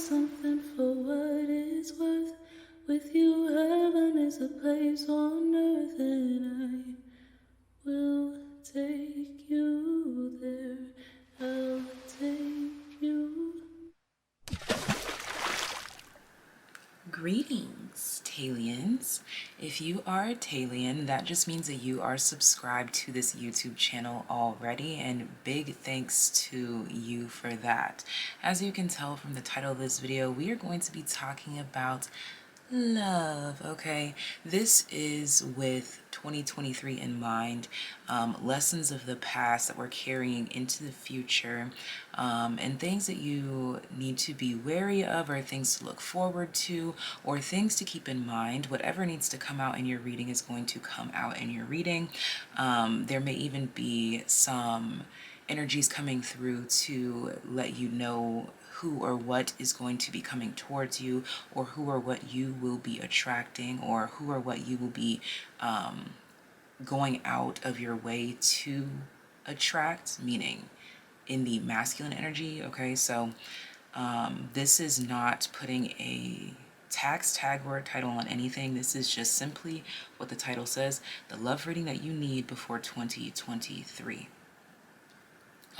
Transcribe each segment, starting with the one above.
something for what it's worth. With you, heaven is a place on earth, and I will take you there. I'll take you. Greetings, TAYliens. If you are a TAYlien, that just means that you are subscribed to this YouTube channel already, and big thanks to you for that. As you can tell from the title of this video, we are going to be talking about love. Okay, this is with 2023 in mind, lessons of the past that we're carrying into the future, and things that you need to be wary of, or things to look forward to, or things to keep in mind. Whatever needs to come out in your reading is going to come out in your reading. There may even be some energies coming through to let you know who or what is going to be coming towards you, or who or what you will be attracting, or who or what you will be going out of your way to attract, meaning in the masculine energy. Okay, so this is not putting a tag word title on anything. This is just simply what the title says, the love reading that you need before 2023.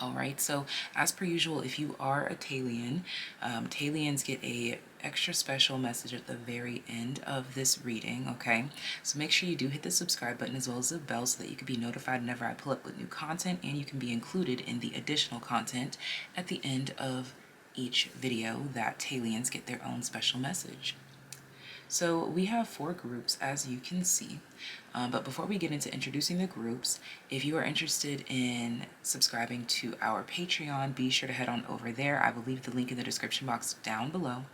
All right, so as per usual, if you are a TAYlien, TAYliens get a extra special message at the very end of this reading, okay? So make sure you do hit the subscribe button as well as the bell so that you can be notified whenever I pull up with new content, and you can be included in the additional content at the end of each video that TAYliens get their own special message. So we have 4 groups, as you can see, but before we get into introducing the groups, if you are interested in subscribing to our Patreon, be sure to head on over there. I will leave the link in the description box down below.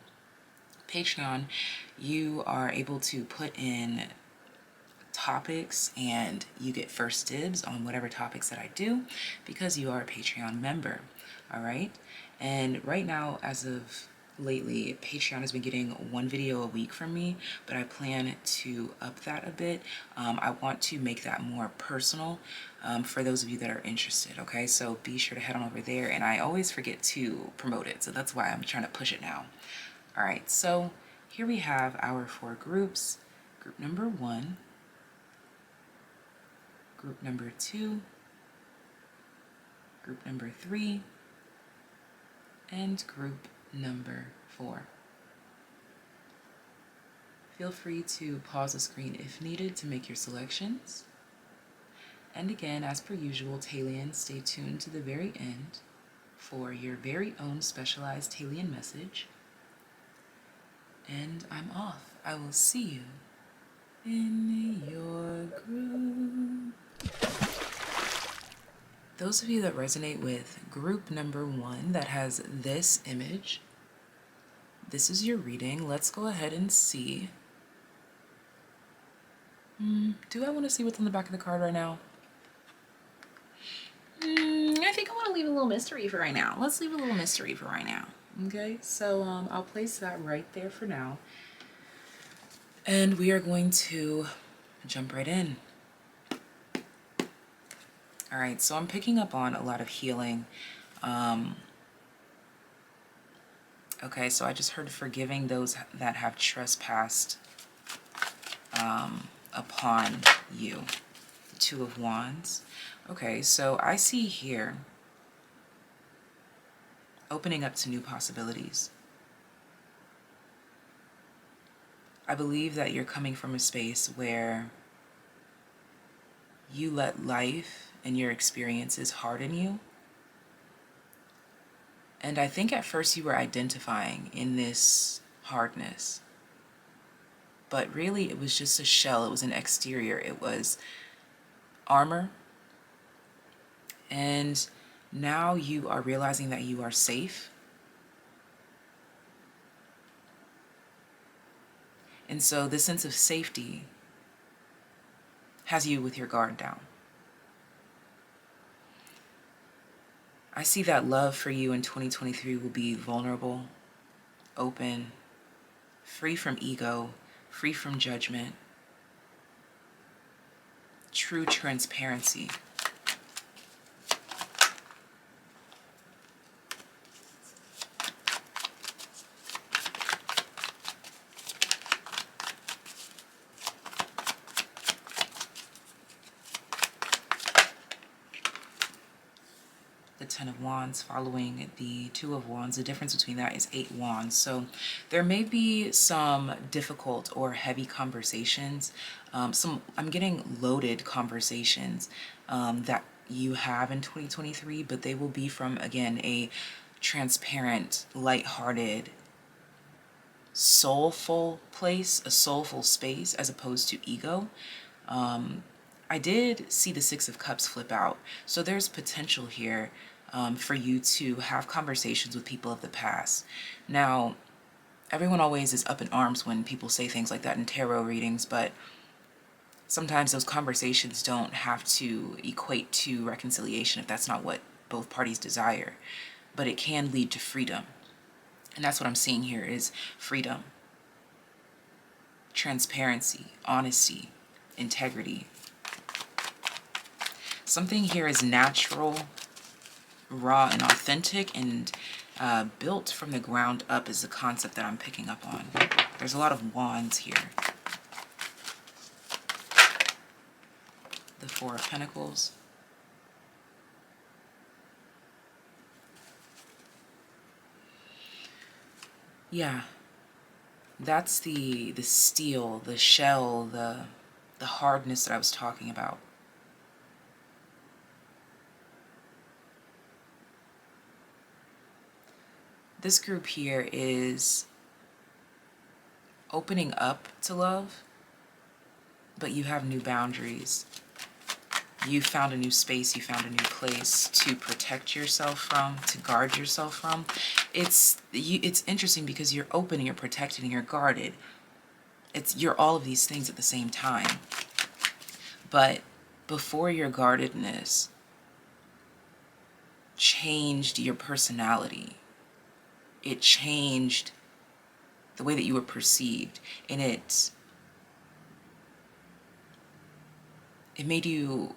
Patreon, you are able to put in topics and you get first dibs on whatever topics that I do because you are a Patreon member. All right, and right now, as of lately, Patreon has been getting 1 video a week from me, but I plan to up that a bit. I want to make that more personal for those of you that are interested. Okay, so be sure to head on over there, and I always forget to promote it, so that's why I'm trying to push it now. All right, so here we have our 4 groups. Group number 1, group number 2, group number 3, and group number 4. Feel free to pause the screen if needed to make your selections. And again, as per usual, TAYliens, stay tuned to the very end for your very own specialized TAYlien message. And I'm off. I will see you in your group. Those of you that resonate with group number 1 that has this image, this is your reading. Let's go ahead and see. Do I want to see what's on the back of the card right now? I think I want to leave a little mystery for right now. Let's leave a little mystery for right now. Okay, so I'll place that right there for now. And we are going to jump right in. All right, so I'm picking up on a lot of healing. Okay, so I just heard forgiving those that have trespassed upon you. The 2 of Wands. Okay, so I see here opening up to new possibilities. I believe that you're coming from a space where you let life and your experiences harden you. And I think at first you were identifying in this hardness, but really it was just a shell. It was an exterior. It was armor. And now you are realizing that you are safe. And so this sense of safety has you with your guard down. I see that love for you in 2023 will be vulnerable, open, free from ego, free from judgment, true transparency. Wands following the Two of Wands. The difference between that is 8 Wands. So there may be some difficult or heavy conversations. I'm getting loaded conversations that you have in 2023, but they will be from, again, a transparent, lighthearted, soulful place, a soulful space, as opposed to ego. I did see the Six of Cups flip out, so there's potential here for you to have conversations with people of the past. Now, everyone always is up in arms when people say things like that in tarot readings, but sometimes those conversations don't have to equate to reconciliation if that's not what both parties desire, but it can lead to freedom. And that's what I'm seeing here is freedom, transparency, honesty, integrity. Something here is natural, raw, and authentic, and built from the ground up is the concept that I'm picking up on. There's a lot of wands here. The Four of Pentacles. Yeah, that's the steel, the shell, the hardness that I was talking about. This group here is opening up to love, but you have new boundaries. You found a new space, you found a new place to protect yourself from, to guard yourself from. It's interesting because you're open and you're protected and you're guarded. You're all of these things at the same time. But before your guardedness changed your personality, it changed the way that you were perceived, and it made you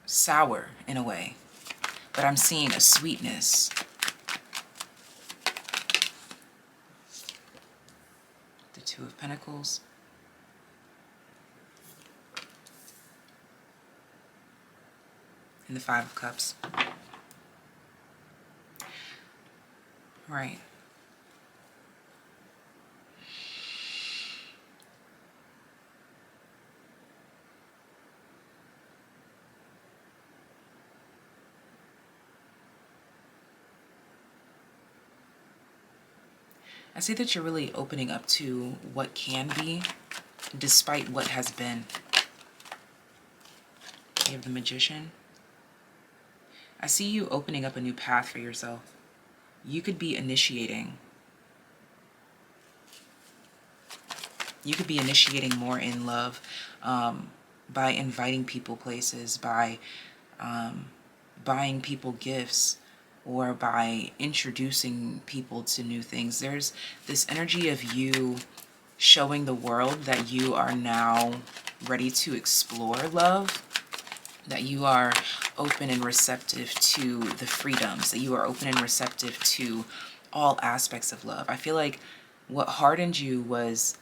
sour in a way. But I'm seeing a sweetness. The Two of Pentacles. And the Five of Cups. Right. I see that you're really opening up to what can be, despite what has been. You have the Magician. I see you opening up a new path for yourself. You could be initiating. You could be initiating more in love by inviting people places, by buying people gifts, or by introducing people to new things. There's this energy of you showing the world that you are now ready to explore love, that you are open and receptive to the freedoms, that you are open and receptive to all aspects of love. I feel like what hardened you was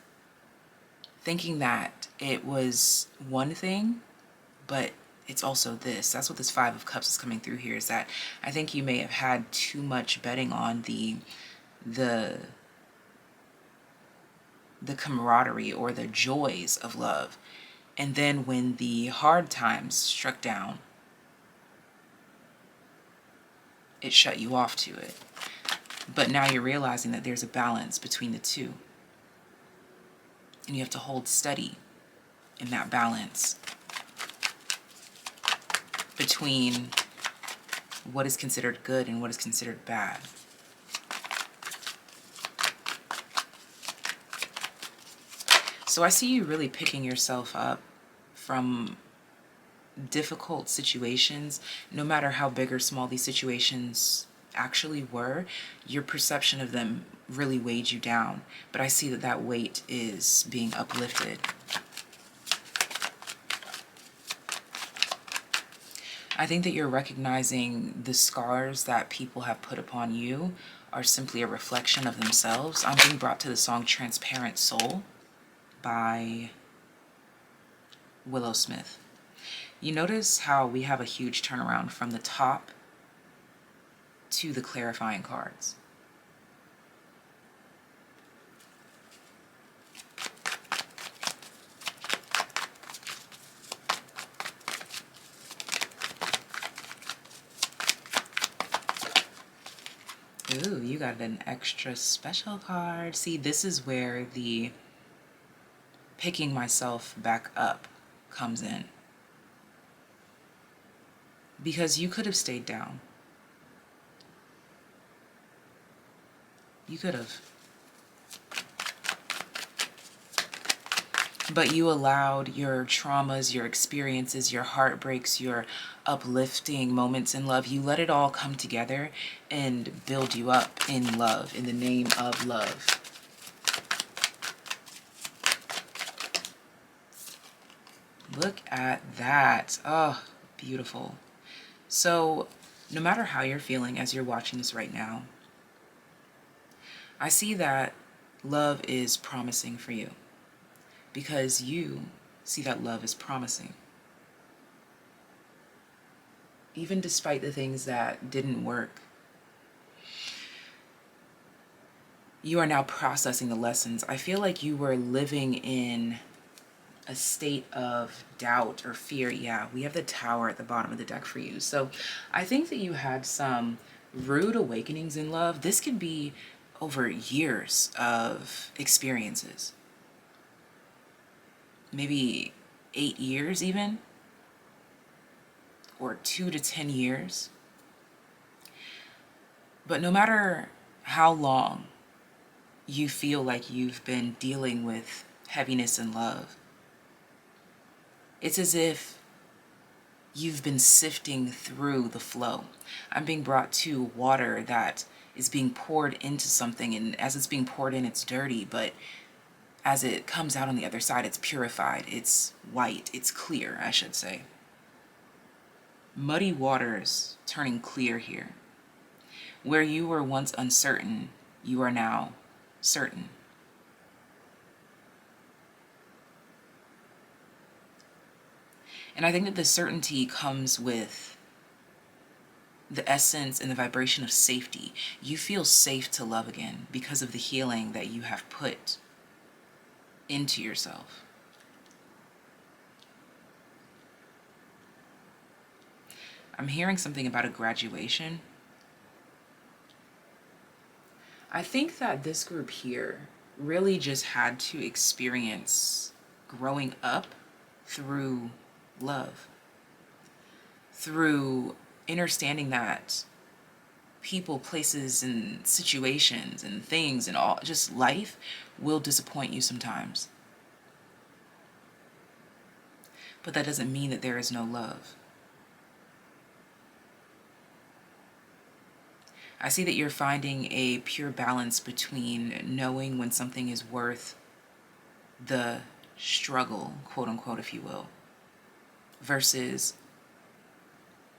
thinking that it was one thing, but it's also this. That's what this Five of Cups is coming through here, is that I think you may have had too much betting on the camaraderie or the joys of love. And then when the hard times struck down, it shut you off to it. But now you're realizing that there's a balance between the two. And you have to hold steady in that balance between what is considered good and what is considered bad. So I see you really picking yourself up from difficult situations, no matter how big or small these situations actually were. Your perception of them really weighed you down, but I see that that weight is being uplifted. I think that you're recognizing the scars that people have put upon you are simply a reflection of themselves. I'm being brought to the song Transparent Soul by Willow Smith. You notice how we have a huge turnaround from the top to the clarifying cards. Ooh, you got an extra special card. See, this is where the picking myself back up comes in. Because you could have stayed down. You could have. But you allowed your traumas, your experiences, your heartbreaks, your uplifting moments in love, you let it all come together and build you up in love, in the name of love. Look at that. Oh, beautiful. So, no matter how you're feeling as you're watching this right now, I see that love is promising for you. Because you see that love is promising. Even despite the things that didn't work, you are now processing the lessons. I feel like you were living in a state of doubt or fear. Yeah, we have the Tower at the bottom of the deck for you. So I think that you had some rude awakenings in love. This could be over years of experiences. Maybe 8 years even, or 2 to 10 years. But no matter how long you feel like you've been dealing with heaviness in love, it's as if you've been sifting through the flow. I'm being brought to water that is being poured into something, and as it's being poured in, it's dirty, but as it comes out on the other side, it's purified, it's white, it's clear, I should say. Muddy waters turning clear here. Where you were once uncertain, you are now certain. And I think that the certainty comes with the essence and the vibration of safety. You feel safe to love again because of the healing that you have put into yourself. I'm hearing something about a graduation. I think that this group here really just had to experience growing up through love, through understanding that people, places, and situations and things and all, just life will disappoint you sometimes. But that doesn't mean that there is no love. I see that you're finding a pure balance between knowing when something is worth the struggle, quote unquote, if you will, versus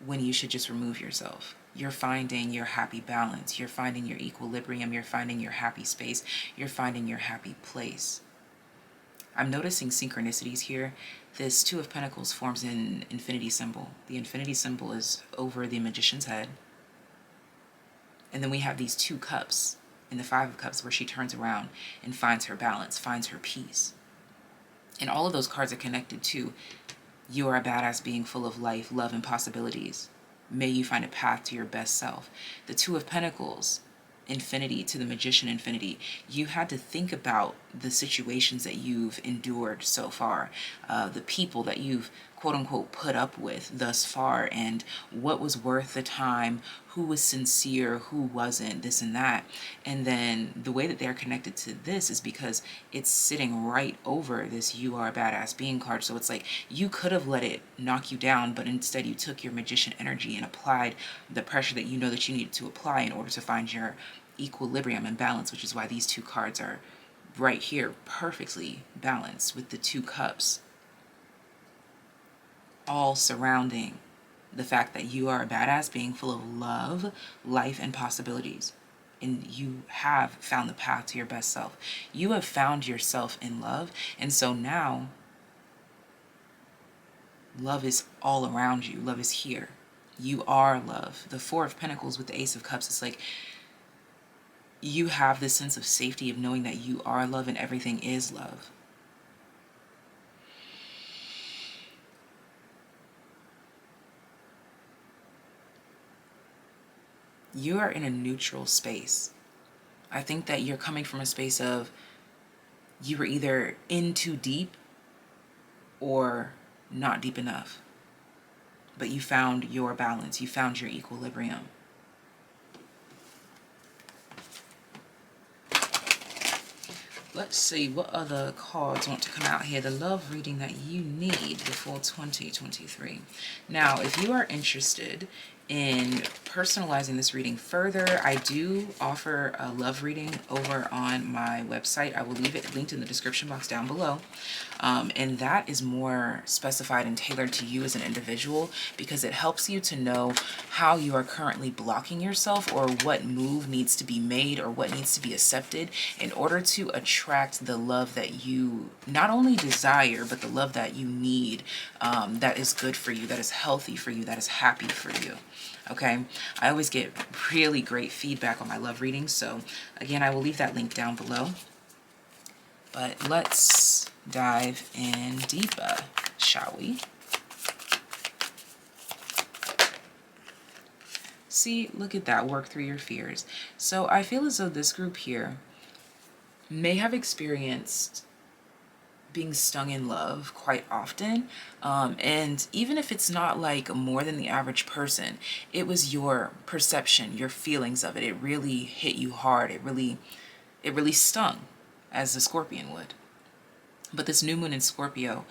when you should just remove yourself. You're finding your happy balance. You're finding your equilibrium. You're finding your happy space. You're finding your happy place. I'm noticing synchronicities here. This Two of Pentacles forms an infinity symbol. The infinity symbol is over the Magician's head. And then we have these 2 cups in the 5 of Cups where she turns around and finds her balance, finds her peace. And all of those cards are connected to you are a badass being full of life, love, and possibilities. May you find a path to your best self. The Two of Pentacles, infinity to the Magician infinity. You had to think about the situations that you've endured so far, the people that you've quote unquote put up with thus far, and what was worth the time, who was sincere, who wasn't, this and that. And then the way that they're connected to this is because it's sitting right over this you are a badass being card. So it's like you could have let it knock you down, but instead you took your Magician energy and applied the pressure that you know that you needed to apply in order to find your equilibrium and balance, which is why these 2 cards are right here perfectly balanced with the 2 cups, all surrounding the fact that you are a badass being full of love, life, and possibilities. And you have found the path to your best self. You have found yourself in love. And so now love is all around you. Love is here. You are love. The Four of Pentacles with the Ace of Cups, it's like you have this sense of safety of knowing that you are love and everything is love. You are in a neutral space. I think that you're coming from a space of you were either in too deep or not deep enough. But you found your balance. You found your equilibrium. Let's see what other cards want to come out here. The love reading that you need before 2023. Now, if you are interested in personalizing this reading further, I do offer a love reading over on my website. I will leave it linked in the description box down below. And that is more specified and tailored to you as an individual, because it helps you to know how you are currently blocking yourself, or what move needs to be made, or what needs to be accepted in order to attract the love that you not only desire, but the love that you need, that is good for you, that is healthy for you, that is happy for you. Okay, I always get really great feedback on my love readings, so again, I will leave that link down below. But let's dive in deeper, shall we? See, look at that, work through your fears. So I feel as though this group here may have experienced being stung in love quite often, and even if it's not like more than the average person, it was your perception, your feelings of it. It really hit you hard. It really stung, as the Scorpion would. But this new moon in Scorpio,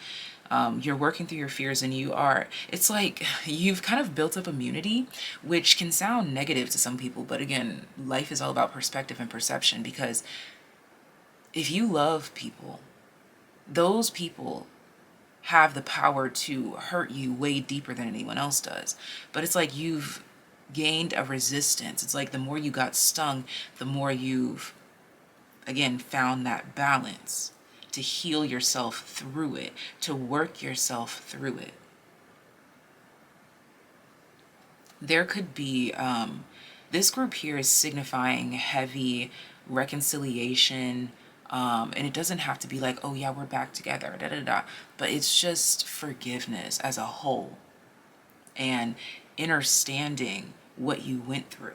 you're working through your fears, and it's like you've kind of built up immunity, which can sound negative to some people, but again, life is all about perspective and perception, because if you love people, those people have the power to hurt you way deeper than anyone else does. But it's like you've gained a resistance. It's like the more you got stung, the more you've, again, found that balance to heal yourself through it, to work yourself through it. There could be, this group here is signifying heavy reconciliation, and it doesn't have to be like, oh yeah, we're back together, da da da, but it's just forgiveness as a whole and understanding what you went through.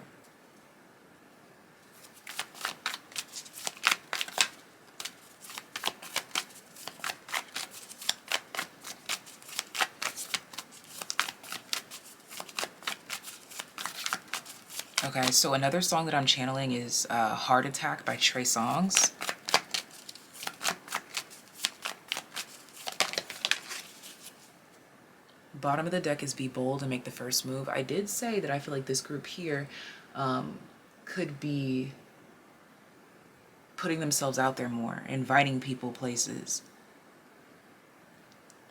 Okay, so another song that I'm channeling is Heart Attack by Trey Songz. Bottom of the deck is be bold and make the first move. I did say that I feel like this group here could be putting themselves out there more, inviting people places.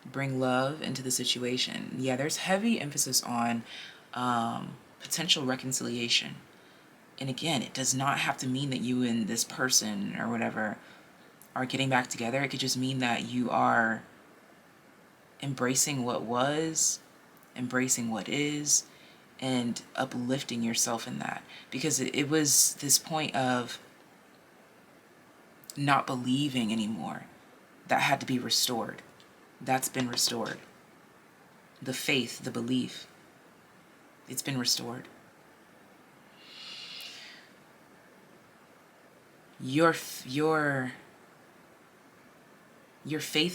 Bring love into the situation. Yeah, there's heavy emphasis on potential reconciliation. And again, it does not have to mean that you and this person or whatever are getting back together. It could just mean that you are embracing what was, embracing what is, and uplifting yourself in that. Because it was this point of not believing anymore that had to be restored. That's been restored. The faith, the belief, it's been restored. Your faith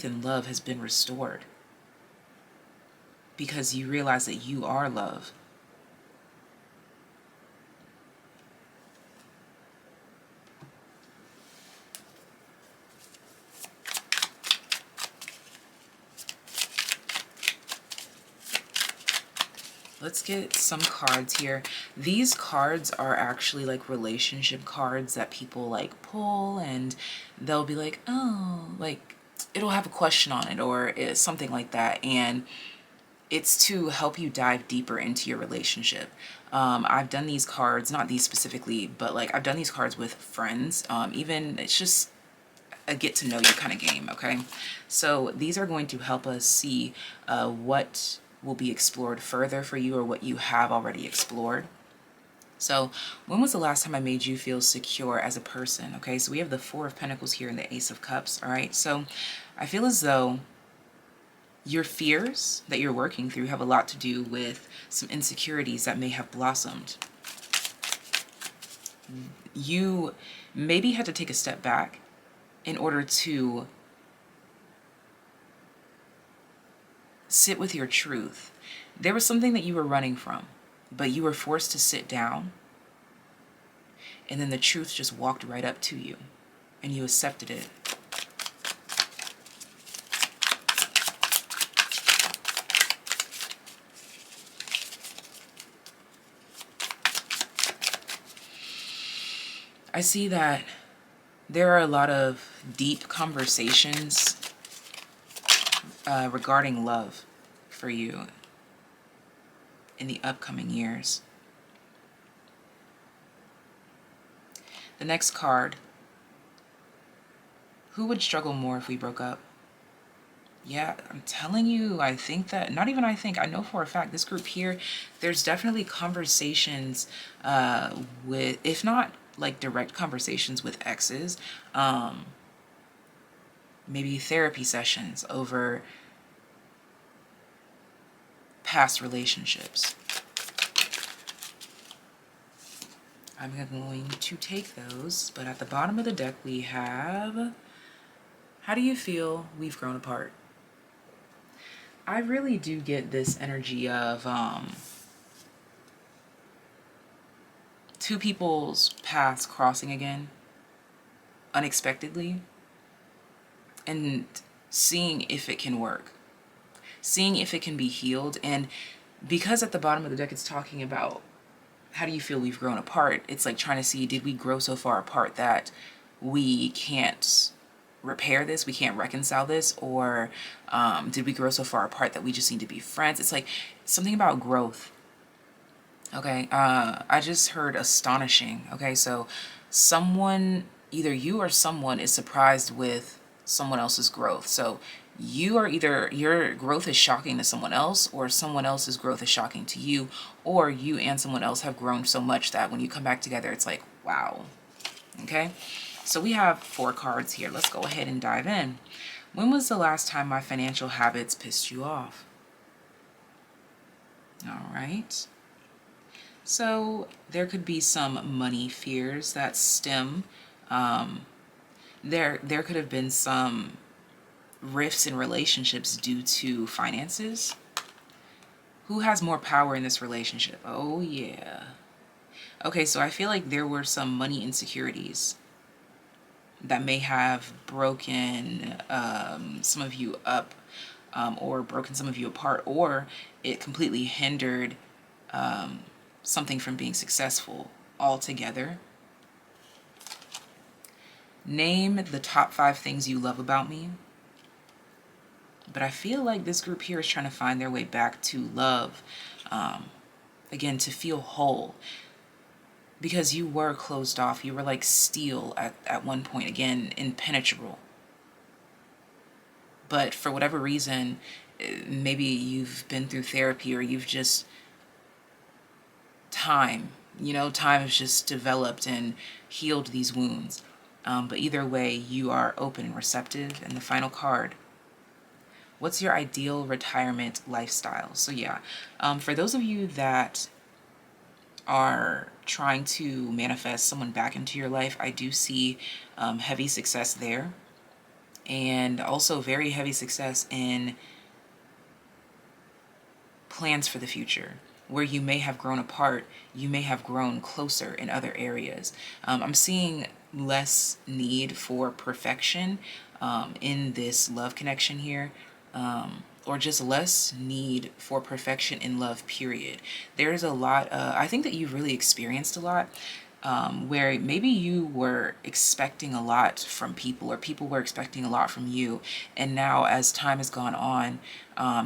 in love has been restored because you realize that you are love. Let's get some cards here. These cards are actually like relationship cards that people like pull, and they'll be like, oh, like it'll have a question on it or something like that. And it's to help you dive deeper into your relationship. I've done these cards, not these specifically, but like I've done these cards with friends. Even it's just a get to know you kind of game. Okay. So these are going to help us see what will be explored further for you, or what you have already explored. So when was the last time I made you feel secure as a person? Okay, so we have the Four of Pentacles here and the Ace of Cups. All right, so I feel as though your fears that you're working through have a lot to do with some insecurities that may have blossomed. You maybe had to take a step back in order to sit with your truth. There was something that you were running from, but you were forced to sit down, and then the truth just walked right up to you, and you accepted it. I see that there are a lot of deep conversations regarding love for you in the upcoming years. The next card. Who would struggle more if we broke up? Yeah, I'm telling you, I think that, not even I think, I know for a fact, this group here, there's definitely conversations with, if not like direct conversations with exes, maybe therapy sessions over past relationships. I'm going to take those, but at the bottom of the deck we have, how do you feel we've grown apart? I really do get this energy of two people's paths crossing again unexpectedly, and seeing if it can work, seeing if it can be healed. And because at the bottom of the deck it's talking about how do you feel we've grown apart, it's like trying to see, did we grow so far apart that we can't repair this, we can't reconcile this, or did we grow so far apart that we just need to be friends? It's like something about growth. Okay, I just heard astonishing. Okay, so someone, either you or someone, is surprised with someone else's growth. So you are either, your growth is shocking to someone else, or someone else's growth is shocking to you, or you and someone else have grown so much that when you come back together, it's like, wow. Okay, so we have 4 cards here. Let's go ahead and dive in. When was the last time my financial habits pissed you off? All right. So there could be some money fears that stem. There could have been some rifts in relationships due to finances. Who has more power in this relationship? Oh yeah. Okay, so I feel like there were some money insecurities that may have broken some of you up, or broken some of you apart, or it completely hindered something from being successful altogether. Name the top 5 things you love about me. But I feel like this group here is trying to find their way back to love, again, to feel whole, because you were closed off. You were like steel at one point, again, impenetrable. But for whatever reason, maybe you've been through therapy, or you've just, time has just developed and healed these wounds. But either way, you are open and receptive. And the final card, what's your ideal retirement lifestyle? So yeah, for those of you that are trying to manifest someone back into your life, I do see heavy success there. And also very heavy success in plans for the future. Where you may have grown apart, you may have grown closer in other areas. I'm seeing less need for perfection in this love connection here, or just less need for perfection in love, period. There's a lot, I think that you've really experienced a lot, where maybe you were expecting a lot from people, or people were expecting a lot from you, and now as time has gone on,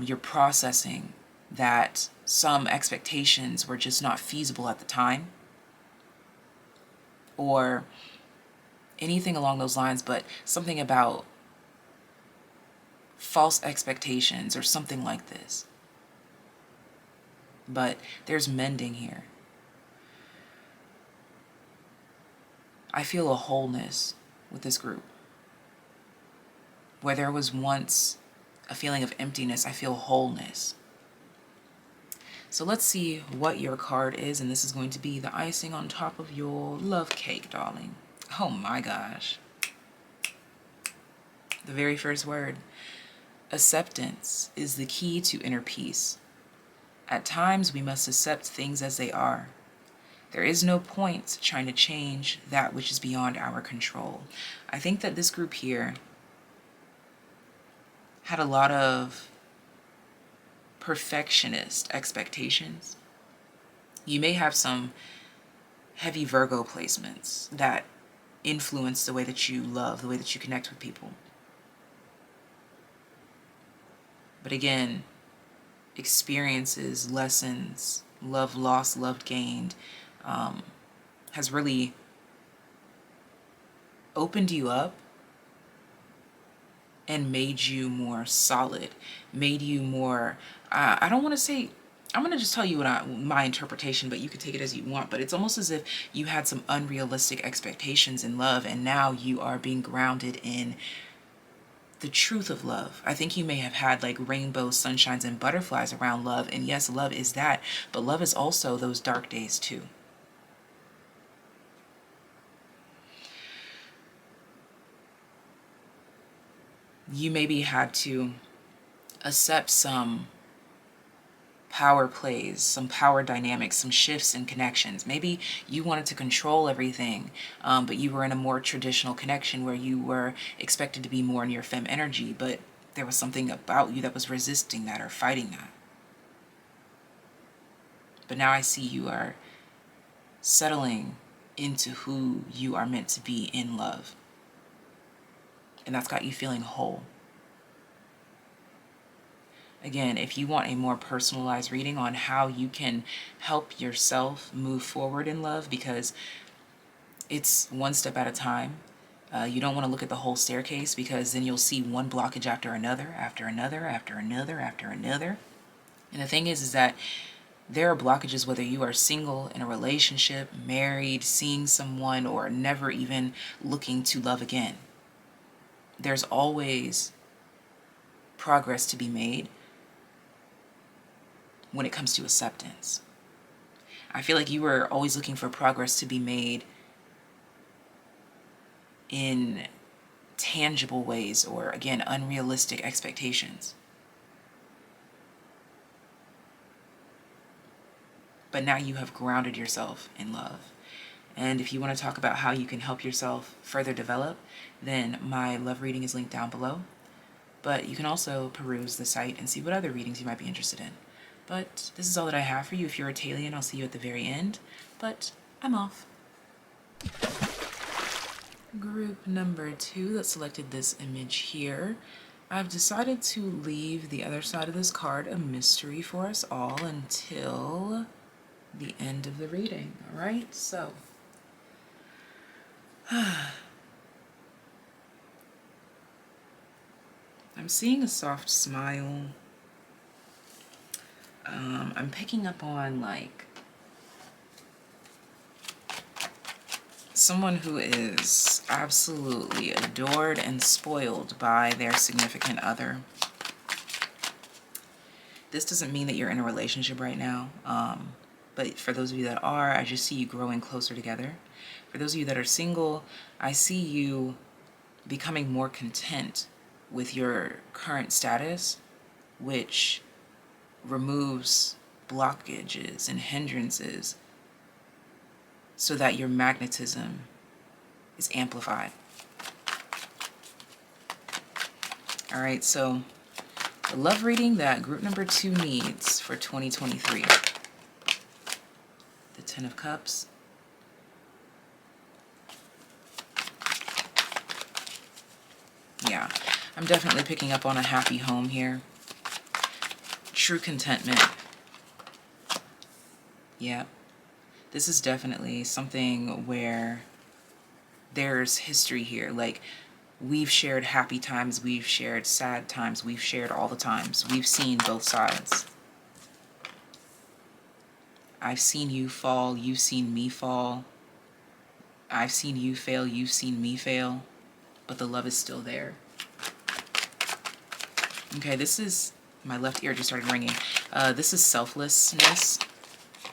you're processing that some expectations were just not feasible at the time, or anything along those lines, but something about false expectations or something like this. but there's mending here. I feel a wholeness with this group. Where there was once a feeling of emptiness, I feel wholeness. So let's see what your card is, and this is going to be the icing on top of your love cake, darling. Oh my gosh. The very first word. Acceptance is the key to inner peace. At times, we must accept things as they are. There is no point trying to change that which is beyond our control. I think that this group here had a lot of perfectionist expectations. You may have some heavy Virgo placements that influence the way that you love, the way that you connect with people. But again, experiences, lessons, love lost, love gained, has really opened you up and made you more solid, made you more, I don't want to say, I'm going to just tell you my interpretation, but you could take it as you want. But it's almost as if you had some unrealistic expectations in love, and now you are being grounded in the truth of love. I think you may have had like rainbows, sunshines, and butterflies around love. And yes, love is that, but love is also those dark days too. You maybe had to accept some power plays, some power dynamics, some shifts in connections. Maybe you wanted to control everything, but you were in a more traditional connection where you were expected to be more in your femme energy, but there was something about you that was resisting that or fighting that. But now I see you are settling into who you are meant to be in love. And that's got you feeling whole. Again, if you want a more personalized reading on how you can help yourself move forward in love, because it's one step at a time. You don't want to look at the whole staircase, because then you'll see one blockage after another, after another, after another, after another. And the thing is that there are blockages whether you are single, in a relationship, married, seeing someone, or never even looking to love again. There's always progress to be made when it comes to acceptance. I feel like you were always looking for progress to be made in tangible ways, or again, unrealistic expectations. But now you have grounded yourself in love. And if you want to talk about how you can help yourself further develop, then my love reading is linked down below. But you can also peruse the site and see what other readings you might be interested in. But this is all that I have for you. If you're a Taylien, I'll see you at the very end. But I'm off. Group number 2 that selected this image here. I've decided to leave the other side of this card a mystery for us all until the end of the reading. All right, so I'm seeing a soft smile. I'm picking up on like someone who is absolutely adored and spoiled by their significant other. This doesn't mean that you're in a relationship right now, but for those of you that are, I just see you growing closer together. For those of you that are single, I see you becoming more content with your current status, which removes blockages and hindrances so that your magnetism is amplified. All right, so the love reading that group number 2 needs for 2023. The 10 of Cups. Yeah, I'm definitely picking up on a happy home here. True contentment. Yeah. This is definitely something where there's history here. Like, we've shared happy times, we've shared sad times, we've shared all the times. We've seen both sides. I've seen you fall, you've seen me fall. I've seen you fail, you've seen me fail. But the love is still there. Okay, this is, my left ear just started ringing. This is selflessness.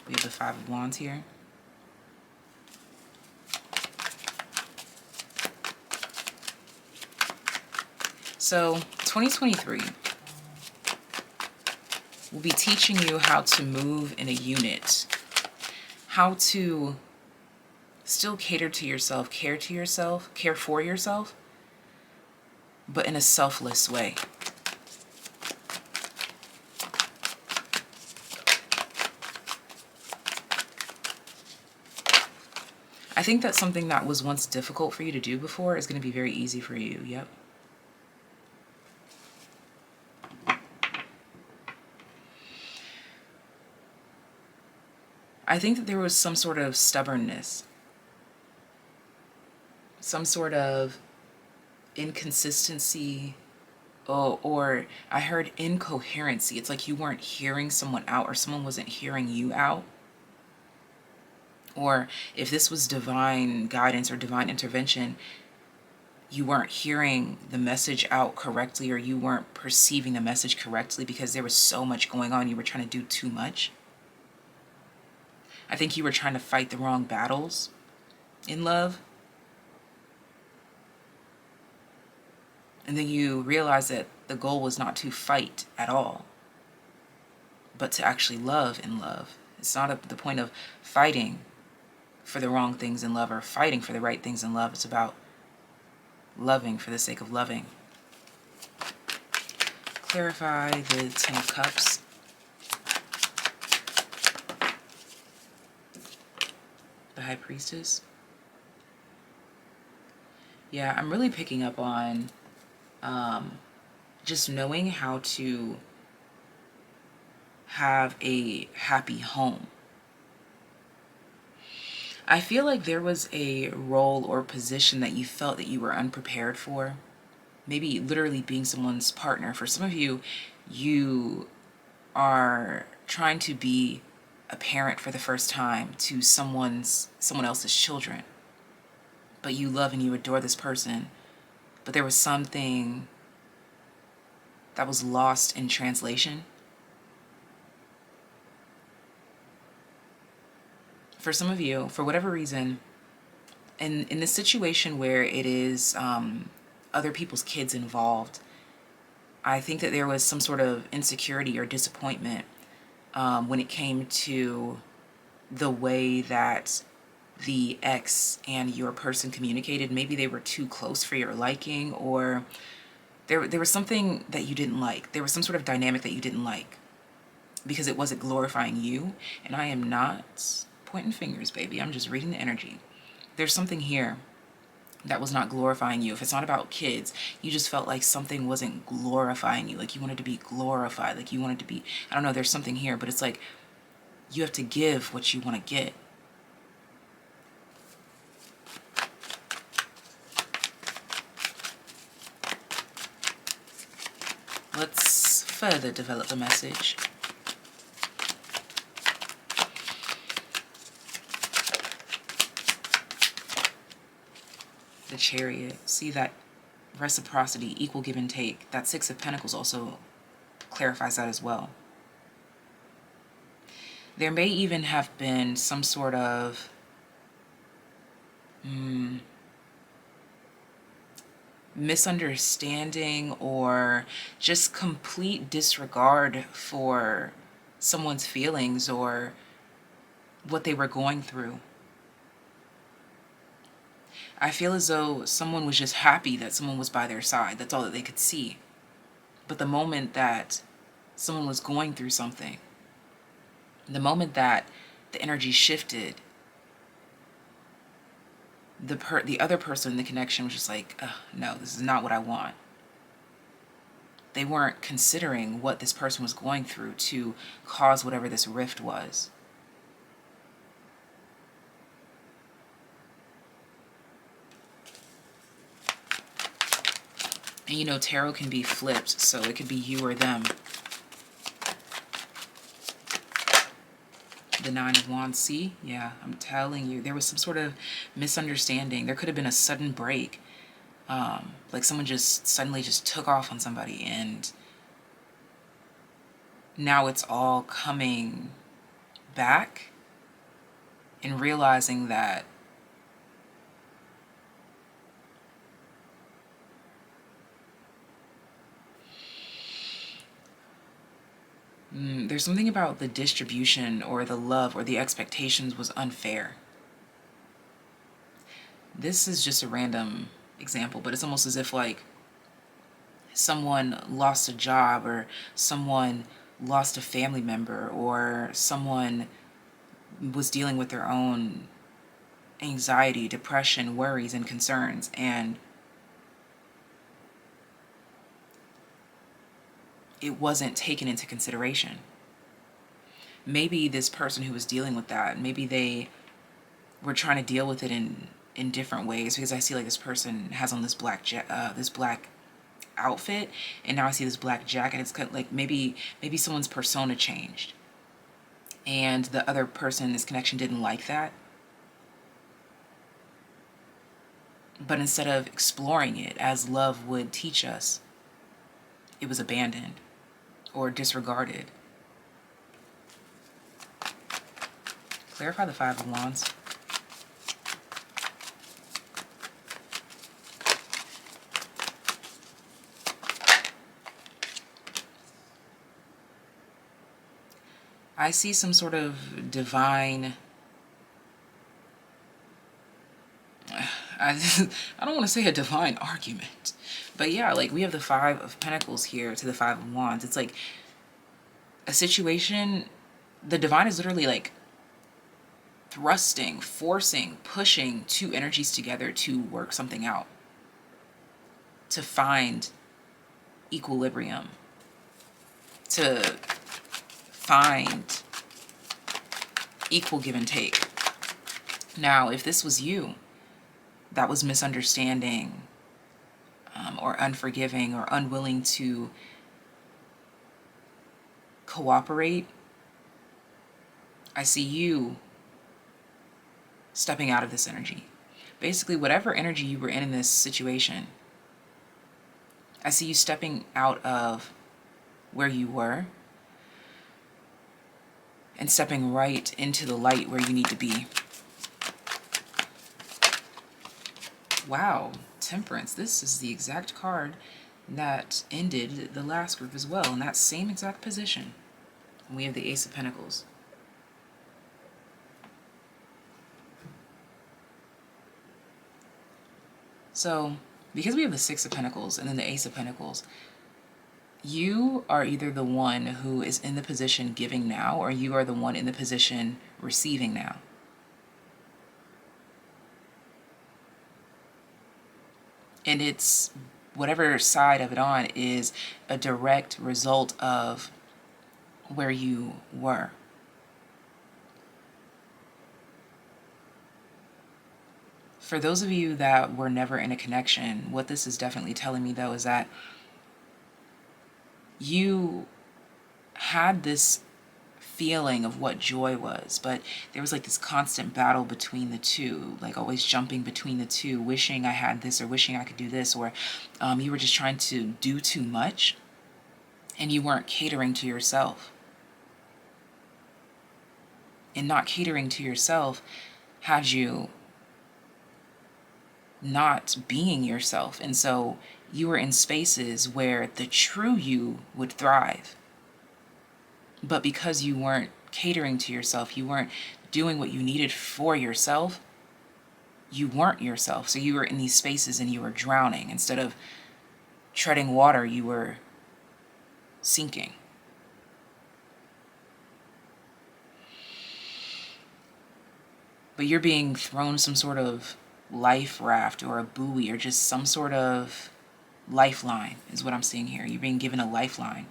We have the Five of Wands here. So 2023 will be teaching you how to move in a unit, how to still cater to yourself, care for yourself, but in a selfless way. I think that something that was once difficult for you to do before is going to be very easy for you. Yep. I think that there was some sort of stubbornness, some sort of inconsistency, or I heard incoherency. It's like you weren't hearing someone out, or someone wasn't hearing you out. Or if this was divine guidance or divine intervention, you weren't hearing the message out correctly, or you weren't perceiving the message correctly because there was so much going on. You were trying to do too much. I think you were trying to fight the wrong battles in love. And then you realize that the goal was not to fight at all, but to actually love in love. It's not the point of fighting for the wrong things in love or fighting for the right things in love. It's about loving for the sake of loving. Clarify the Ten of Cups. The High Priestess. Yeah, I'm really picking up on just knowing how to have a happy home. I feel like there was a role or position that you felt that you were unprepared for. Maybe literally being someone's partner. For some of you, you are trying to be a parent for the first time to someone else's children. But you love and you adore this person. But there was something that was lost in translation. For some of you, for whatever reason, in this situation where it is other people's kids involved, I think that there was some sort of insecurity or disappointment when it came to the way that the ex and your person communicated. Maybe they were too close for your liking, or there was something that you didn't like. There was some sort of dynamic that you didn't like because it wasn't glorifying you. And I am not pointing fingers, baby. I'm just reading the energy. There's something here that was not glorifying you. If it's not about kids, you just felt like something wasn't glorifying you. Like you wanted to be glorified. Like you wanted to be, I don't know, there's something here, but it's like you have to give what you want to get. Let's further develop the message. The Chariot. See that reciprocity, equal give and take. That Six of Pentacles also clarifies that as well. There may even have been some sort of misunderstanding or just complete disregard for someone's feelings or what they were going through. I feel as though someone was just happy that someone was by their side. That's all that they could see. But the moment that someone was going through something, the moment that the energy shifted, the other person in the connection was just like, no, this is not what I want. They weren't considering what this person was going through to cause whatever this rift was. And you know, tarot can be flipped, so it could be you or them. The the Nine of Wands. See? Yeah, I'm telling you, there was some sort of misunderstanding. There could have been a sudden break. Like someone just suddenly just took off on somebody, and now it's all coming back and realizing that there's something about the distribution or the love or the expectations was unfair. This is just a random example, but it's almost as if like someone lost a job, or someone lost a family member, or someone was dealing with their own anxiety, depression, worries, and concerns, and it wasn't taken into consideration. Maybe this person who was dealing with that, maybe they were trying to deal with it in different ways, because I see like this person has on this black outfit, and now I see this black jacket. It's kind of like maybe someone's persona changed, and the other person in this connection didn't like that. But instead of exploring it as love would teach us, it was abandoned or disregarded. Clarify the Five of Wands. I see some sort of divine... I don't want to say a divine argument, but yeah, like we have the Five of Pentacles here to the Five of Wands. It's like a situation, the divine is literally like thrusting, forcing, pushing two energies together to work something out, to find equilibrium, to find equal give and take. Now, if this was you that was misunderstanding or unforgiving or unwilling to cooperate, I see you stepping out of this energy. Basically, whatever energy you were in this situation, I see you stepping out of where you were and stepping right into the light where you need to be. Wow, Temperance. This is the exact card that ended the last group as well, in that same exact position. And we have the Ace of Pentacles. So, because we have the Six of Pentacles and then the Ace of Pentacles, you are either the one who is in the position giving now, or you are the one in the position receiving now. And it's whatever side of it on is a direct result of where you were. For those of you that were never in a connection, what this is definitely telling me though is that you had this feeling of what joy was, but there was like this constant battle between the two, like always jumping between the two, wishing I had this or wishing I could do this, or you were just trying to do too much and you weren't catering to yourself. And not catering to yourself had you not being yourself. And so you were in spaces where the true you would thrive. But because you weren't catering to yourself, you weren't doing what you needed for yourself, you weren't yourself. So you were in these spaces and you were drowning. Instead of treading water, you were sinking. But you're being thrown some sort of life raft or a buoy or just some sort of lifeline is what I'm seeing here. You're being given a lifeline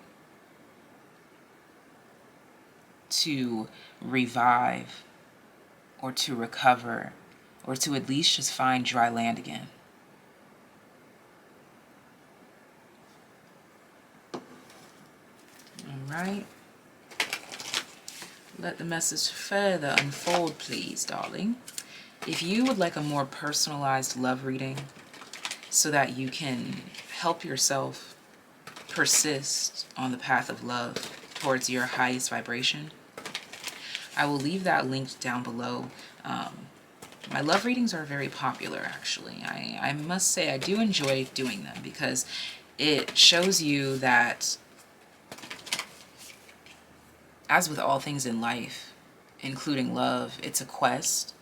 to revive or to recover or to at least just find dry land again. All right. Let the message further unfold, please, darling. If you would like a more personalized love reading so that you can help yourself persist on the path of love towards your highest vibration, I will leave that linked down below. My love readings are very popular, actually. I must say I do enjoy doing them because it shows you that, as with all things in life, including love, it's a quest,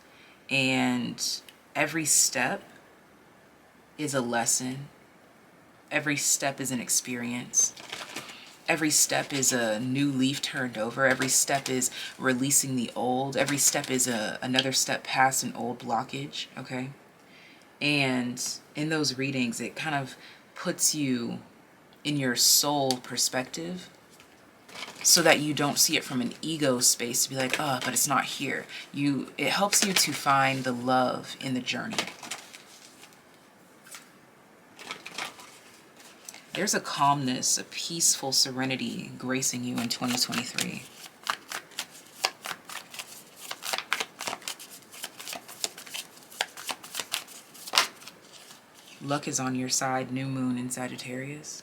and every step is a lesson. Every step is an experience. Every step is a new leaf turned over. Every step is releasing the old. Every step is another step past an old blockage, okay? And in those readings, it kind of puts you in your soul perspective so that you don't see it from an ego space to be like, oh, but it's not here. It helps you to find the love in the journey. There's a calmness, a peaceful serenity gracing you in 2023. Luck is on your side, new moon in Sagittarius.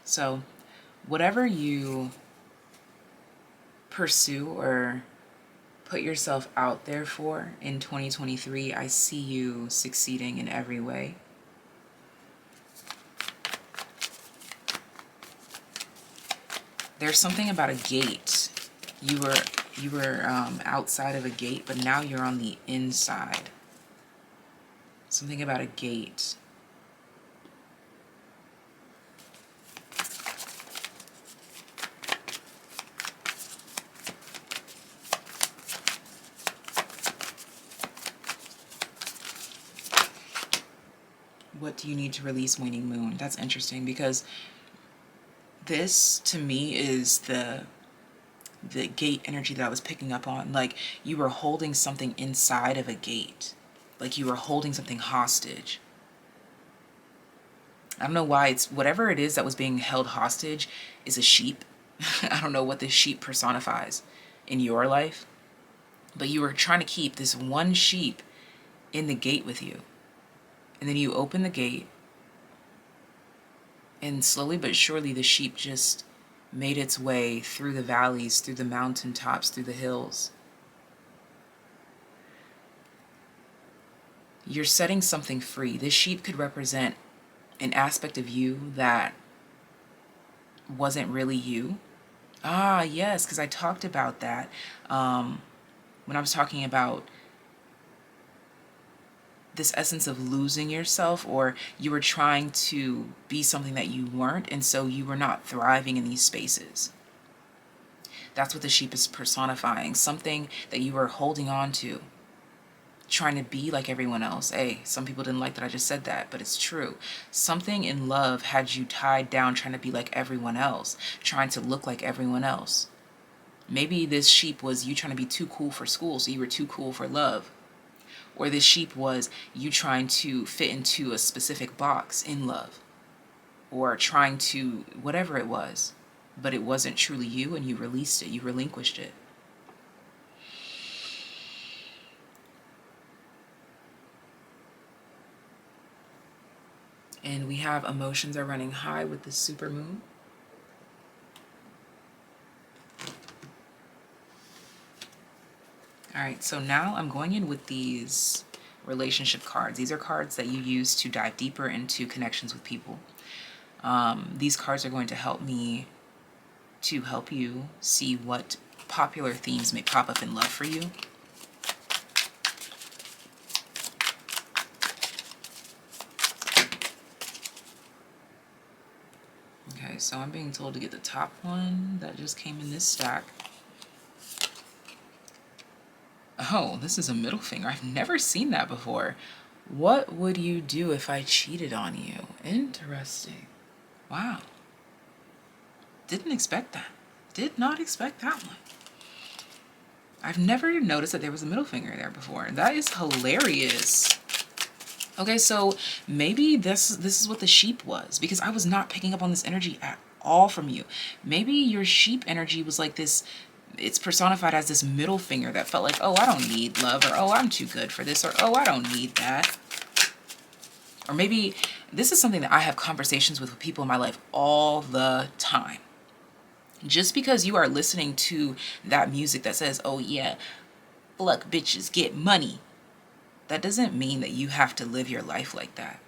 So whatever you pursue or put yourself out there for in 2023, I see you succeeding in every way. There's something about a gate. You were outside of a gate, but now you're on the inside. Something about a gate. What do you need to release, waning moon? That's interesting because this to me is the gate energy that I was picking up on. Like you were holding something inside of a gate. Like you were holding something hostage. I don't know why it's whatever it is that was being held hostage is a sheep. I don't know what this sheep personifies in your life, but you were trying to keep this one sheep in the gate with you. And then you open the gate, and slowly but surely the sheep just made its way through the valleys, through the mountaintops, through the hills. You're setting something free. This sheep could represent an aspect of you that wasn't really you. Ah, yes, because I talked about that when I was talking about this essence of losing yourself, or you were trying to be something that you weren't, and so you were not thriving in these spaces. That's what the sheep is personifying, something that you were holding on to, trying to be like everyone else. Hey, some people didn't like that I just said that, but it's true. Something in love had you tied down, trying to be like everyone else, trying to look like everyone else. Maybe this sheep was you trying to be too cool for school, so you were too cool for love. Or this sheep was you trying to fit into a specific box in love, or trying to whatever it was, but it wasn't truly you, and you released it, you relinquished it. And we have emotions are running high with the supermoon. All right, so now I'm going in with these relationship cards. These are cards that you use to dive deeper into connections with people. These cards are going to help me to help you see what popular themes may pop up in love for you. Okay, so I'm being told to get the top one that just came in this stack. Oh, this is a middle finger. I've never seen that before. What would you do if I cheated on you? Interesting. Wow. Didn't expect that. Did not expect that one. I've never noticed that there was a middle finger there before. That is hilarious. Okay, so maybe this is what the sheep was, because I was not picking up on this energy at all from you. Maybe your sheep energy was like this, it's personified as this middle finger that felt like, oh, I don't need love, or oh, I'm too good for this, or oh, I don't need that. Or maybe this is something that I have conversations with people in my life all the time. Just because you are listening to that music that says, oh yeah, fuck bitches, get money, that doesn't mean that you have to live your life like that.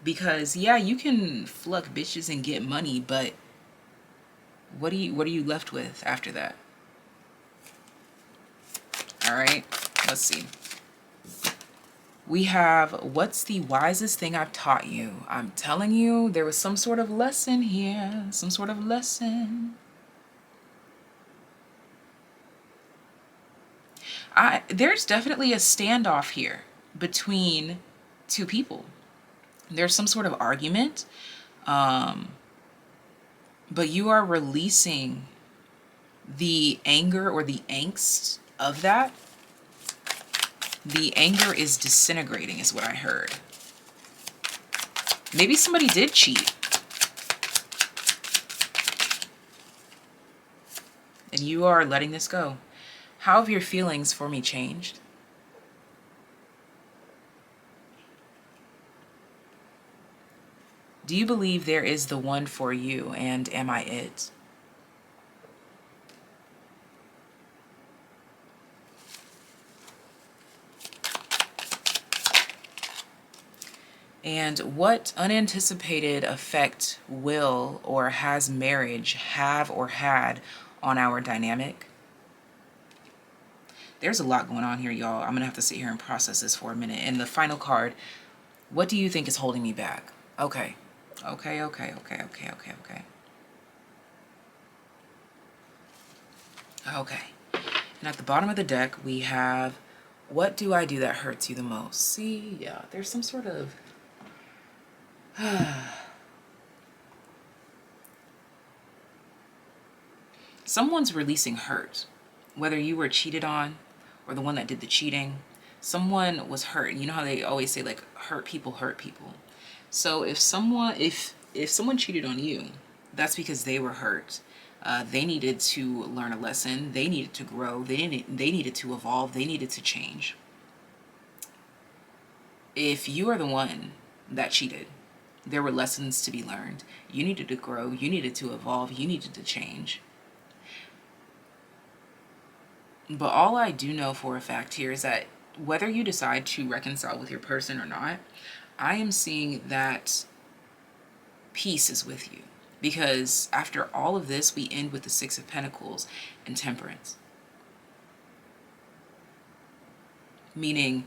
Because yeah, you can fuck bitches and get money, but what are you left with after that? All right, let's see. We have, what's the wisest thing I've taught you? I'm telling you, there was some sort of lesson here, some sort of lesson. There's definitely a standoff here between two people. There's some sort of argument, but you are releasing the anger or the angst of that. The anger is disintegrating is what I heard. Maybe somebody did cheat. And you are letting this go. How have your feelings for me changed? Do you believe there is the one for you, and am I it? And what unanticipated effect will or has marriage have or had on our dynamic? There's a lot going on here, y'all. I'm going to have to sit here and process this for a minute. And the final card, what do you think is holding me back? Okay. Okay. And at the bottom of the deck, we have, what do I do that hurts you the most? See, yeah, there's some sort of... Someone's releasing hurt, whether you were cheated on or the one that did the cheating. Someone was hurt. You know how they always say, like, hurt people hurt people. So if someone cheated on you, that's because they were hurt. They needed to learn a lesson. They needed to grow. They needed to evolve. They needed to change. If you are the one that cheated, there were lessons to be learned. You needed to grow. You needed to evolve. You needed to change. But all I do know for a fact here is that whether you decide to reconcile with your person or not, I am seeing that peace is with you. Because after all of this, we end with the Six of Pentacles and Temperance. Meaning,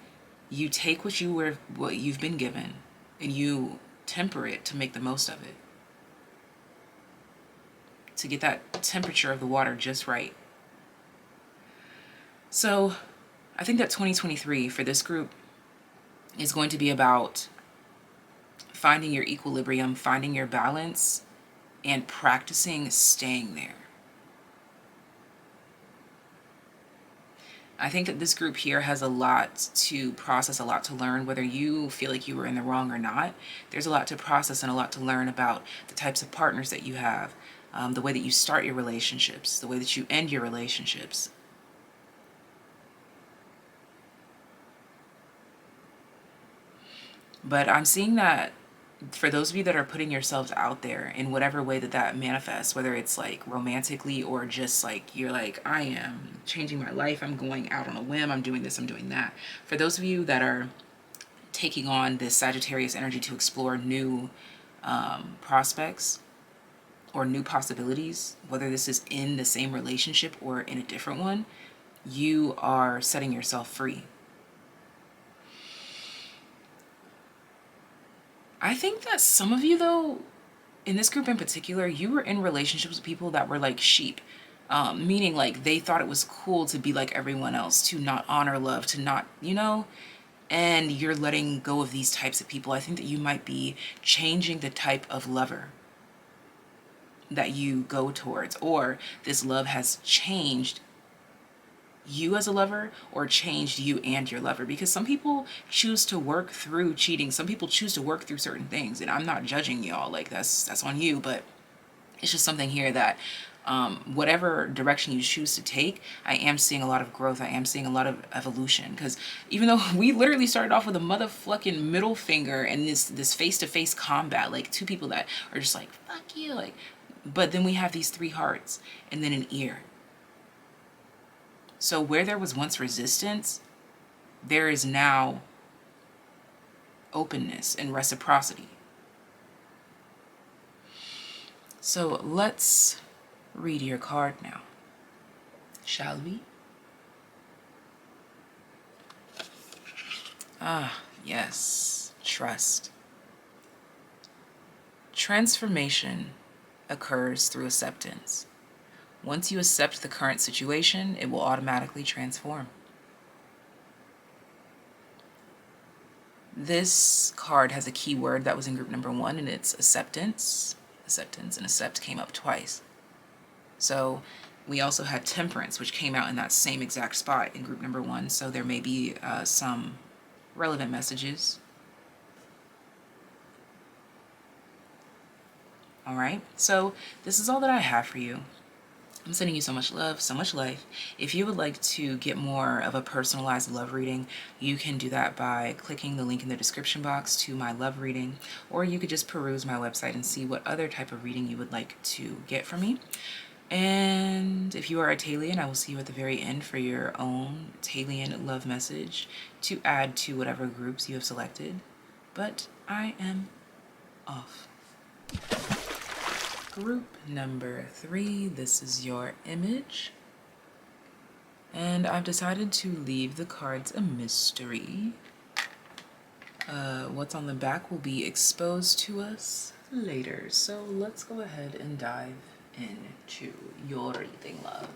you take what you've been given and you temper it to make the most of it. To get that temperature of the water just right. So, I think that 2023 for this group is going to be about finding your equilibrium, finding your balance, and practicing staying there. I think that this group here has a lot to process, a lot to learn, whether you feel like you were in the wrong or not. There's a lot to process and a lot to learn about the types of partners that you have, the way that you start your relationships, the way that you end your relationships. But I'm seeing that for those of you that are putting yourselves out there in whatever way that manifests, whether it's like romantically or just like you're like, I am changing my life, I'm going out on a whim, I'm doing this, I'm doing that. For those of you that are taking on this Sagittarius energy to explore new prospects or new possibilities, whether this is in the same relationship or in a different one, you are setting yourself free. I think that some of you, though, in this group in particular, you were in relationships with people that were like sheep, meaning like they thought it was cool to be like everyone else, to not honor love, to not, and you're letting go of these types of people. I think that you might be changing the type of lover that you go towards, or this love has changed you as a lover or changed you and your lover, because some people choose to work through cheating. Some people choose to work through certain things, and I'm not judging y'all, like that's on you, but It's just something here that whatever direction you choose to take, I am seeing a lot of growth. I am seeing a lot of evolution, because even though we literally started off with a motherfucking middle finger and this face-to-face combat, like two people that are just like, fuck you, like, but then we have these three hearts and then an ear. So where there was once resistance, there is now openness and reciprocity. So let's read your card now, shall we? Ah, yes, trust. Transformation occurs through acceptance. Once you accept the current situation, it will automatically transform. This card has a key word that was in group number 1, and it's acceptance. Acceptance and accept came up twice. So we also had temperance, which came out in that same exact spot in group number 1. So there may be some relevant messages. All right. So this is all that I have for you. I'm sending you so much love, so much life. If you would like to get more of a personalized love reading, you can do that by clicking the link in the description box to my love reading, or you could just peruse my website and see what other type of reading you would like to get from me. And if you are a TAYlien, I will see you at the very end for your own TAYlien love message to add to whatever groups you have selected. But I am off. Group number 3, this is your image. And I've decided to leave the cards a mystery. What's on the back will be exposed to us later. So let's go ahead and dive into your reading, love.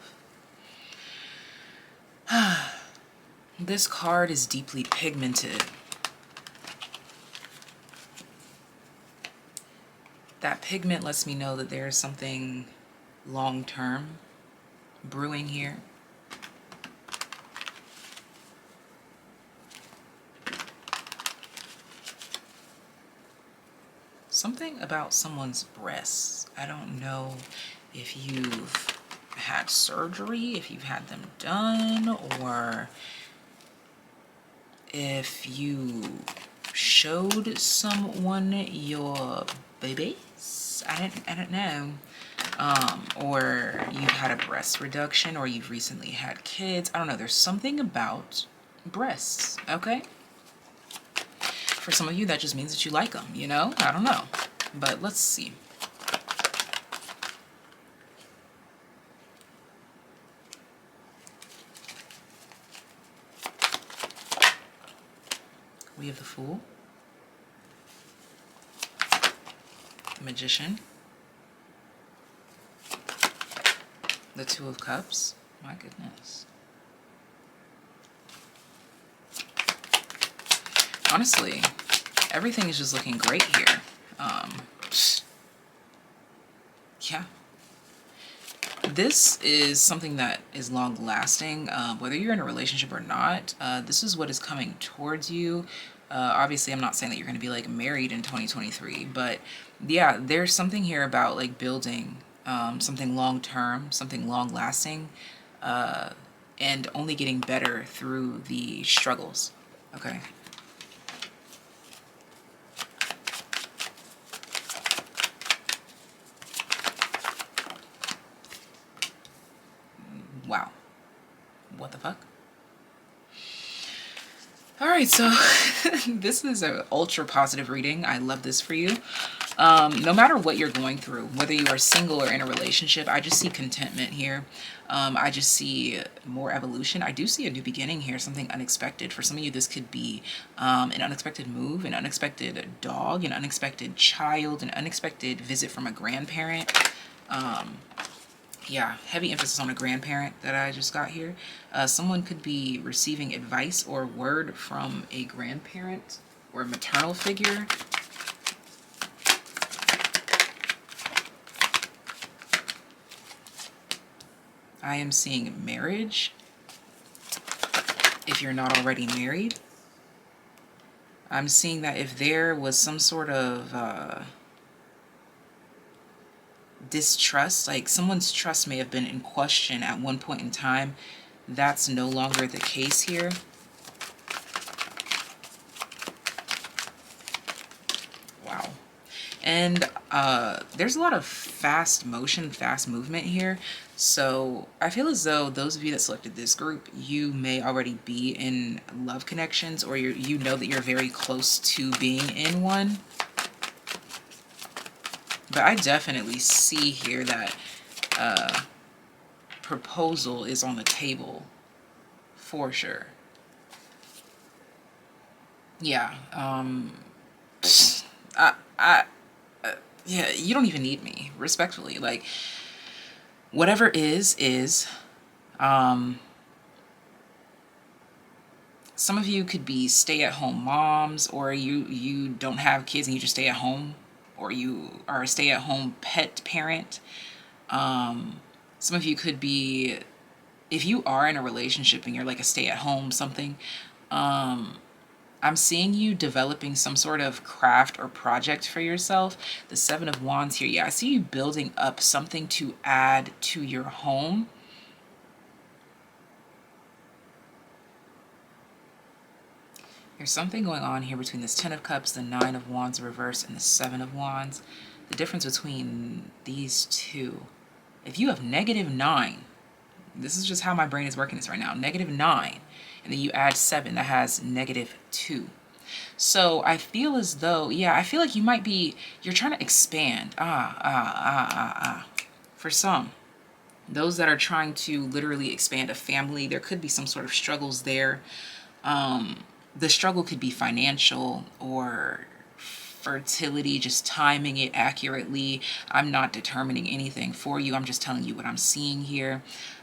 This card is deeply pigmented. That pigment lets me know that there is something long-term brewing here. Something about someone's breasts. I don't know if you've had surgery, if you've had them done, or if you showed someone your babies. I don't know. Or you've had a breast reduction, or you've recently had kids. I don't know. There's something about breasts, okay? For some of you, that just means that you like them, you know? I don't know. But let's see. We have the Fool, the Magician, the Two of Cups. My goodness. Honestly, everything is just looking great here. Yeah. This is something that is long lasting, whether you're in a relationship or not. This is what is coming towards you. Obviously, I'm not saying that you're going to be like married in 2023, but yeah, there's something here about like building something long term, something long lasting, and only getting better through the struggles. Okay. Wow. What the fuck? All right, so this is an ultra positive reading. I love this for you. No matter what you're going through, whether you are single or in a relationship, I just see contentment here. I just see more evolution. I do see a new beginning here, something unexpected. For some of you, this could be an unexpected move, an unexpected dog, an unexpected child, an unexpected visit from a grandparent. Yeah, heavy emphasis on a grandparent that I just got here. Someone could be receiving advice or word from a grandparent or a maternal figure. I am seeing marriage, if you're not already married. I'm seeing that if there was some sort of distrust, like someone's trust may have been in question at one point in time. That's no longer the case here. Wow. And there's a lot of fast motion, fast movement here. So I feel as though those of you that selected this group, you may already be in love connections, or you know that you're very close to being in one. But I definitely see here that proposal is on the table for sure. Yeah. Yeah, you don't even need me, respectfully. Like, whatever is. Some of you could be stay-at-home moms, or you don't have kids and you just stay at home, or you are a stay-at-home pet parent. Some of you could be, if you are in a relationship and you're like a stay-at-home something, I'm seeing you developing some sort of craft or project for yourself. The Seven of Wands here. Yeah, I see you building up something to add to your home. There's something going on here between this Ten of Cups, the Nine of Wands reverse, and the Seven of Wands. The difference between these two. If you have -9, this is just how my brain is working this right now. -9, and then you add 7, that has -2. So I feel as though, yeah, I feel like you might be, you're trying to expand. For some, those that are trying to literally expand a family, there could be some sort of struggles there. The struggle could be financial or fertility, just timing it accurately. I'm not determining anything for you. I'm just telling you what I'm seeing here.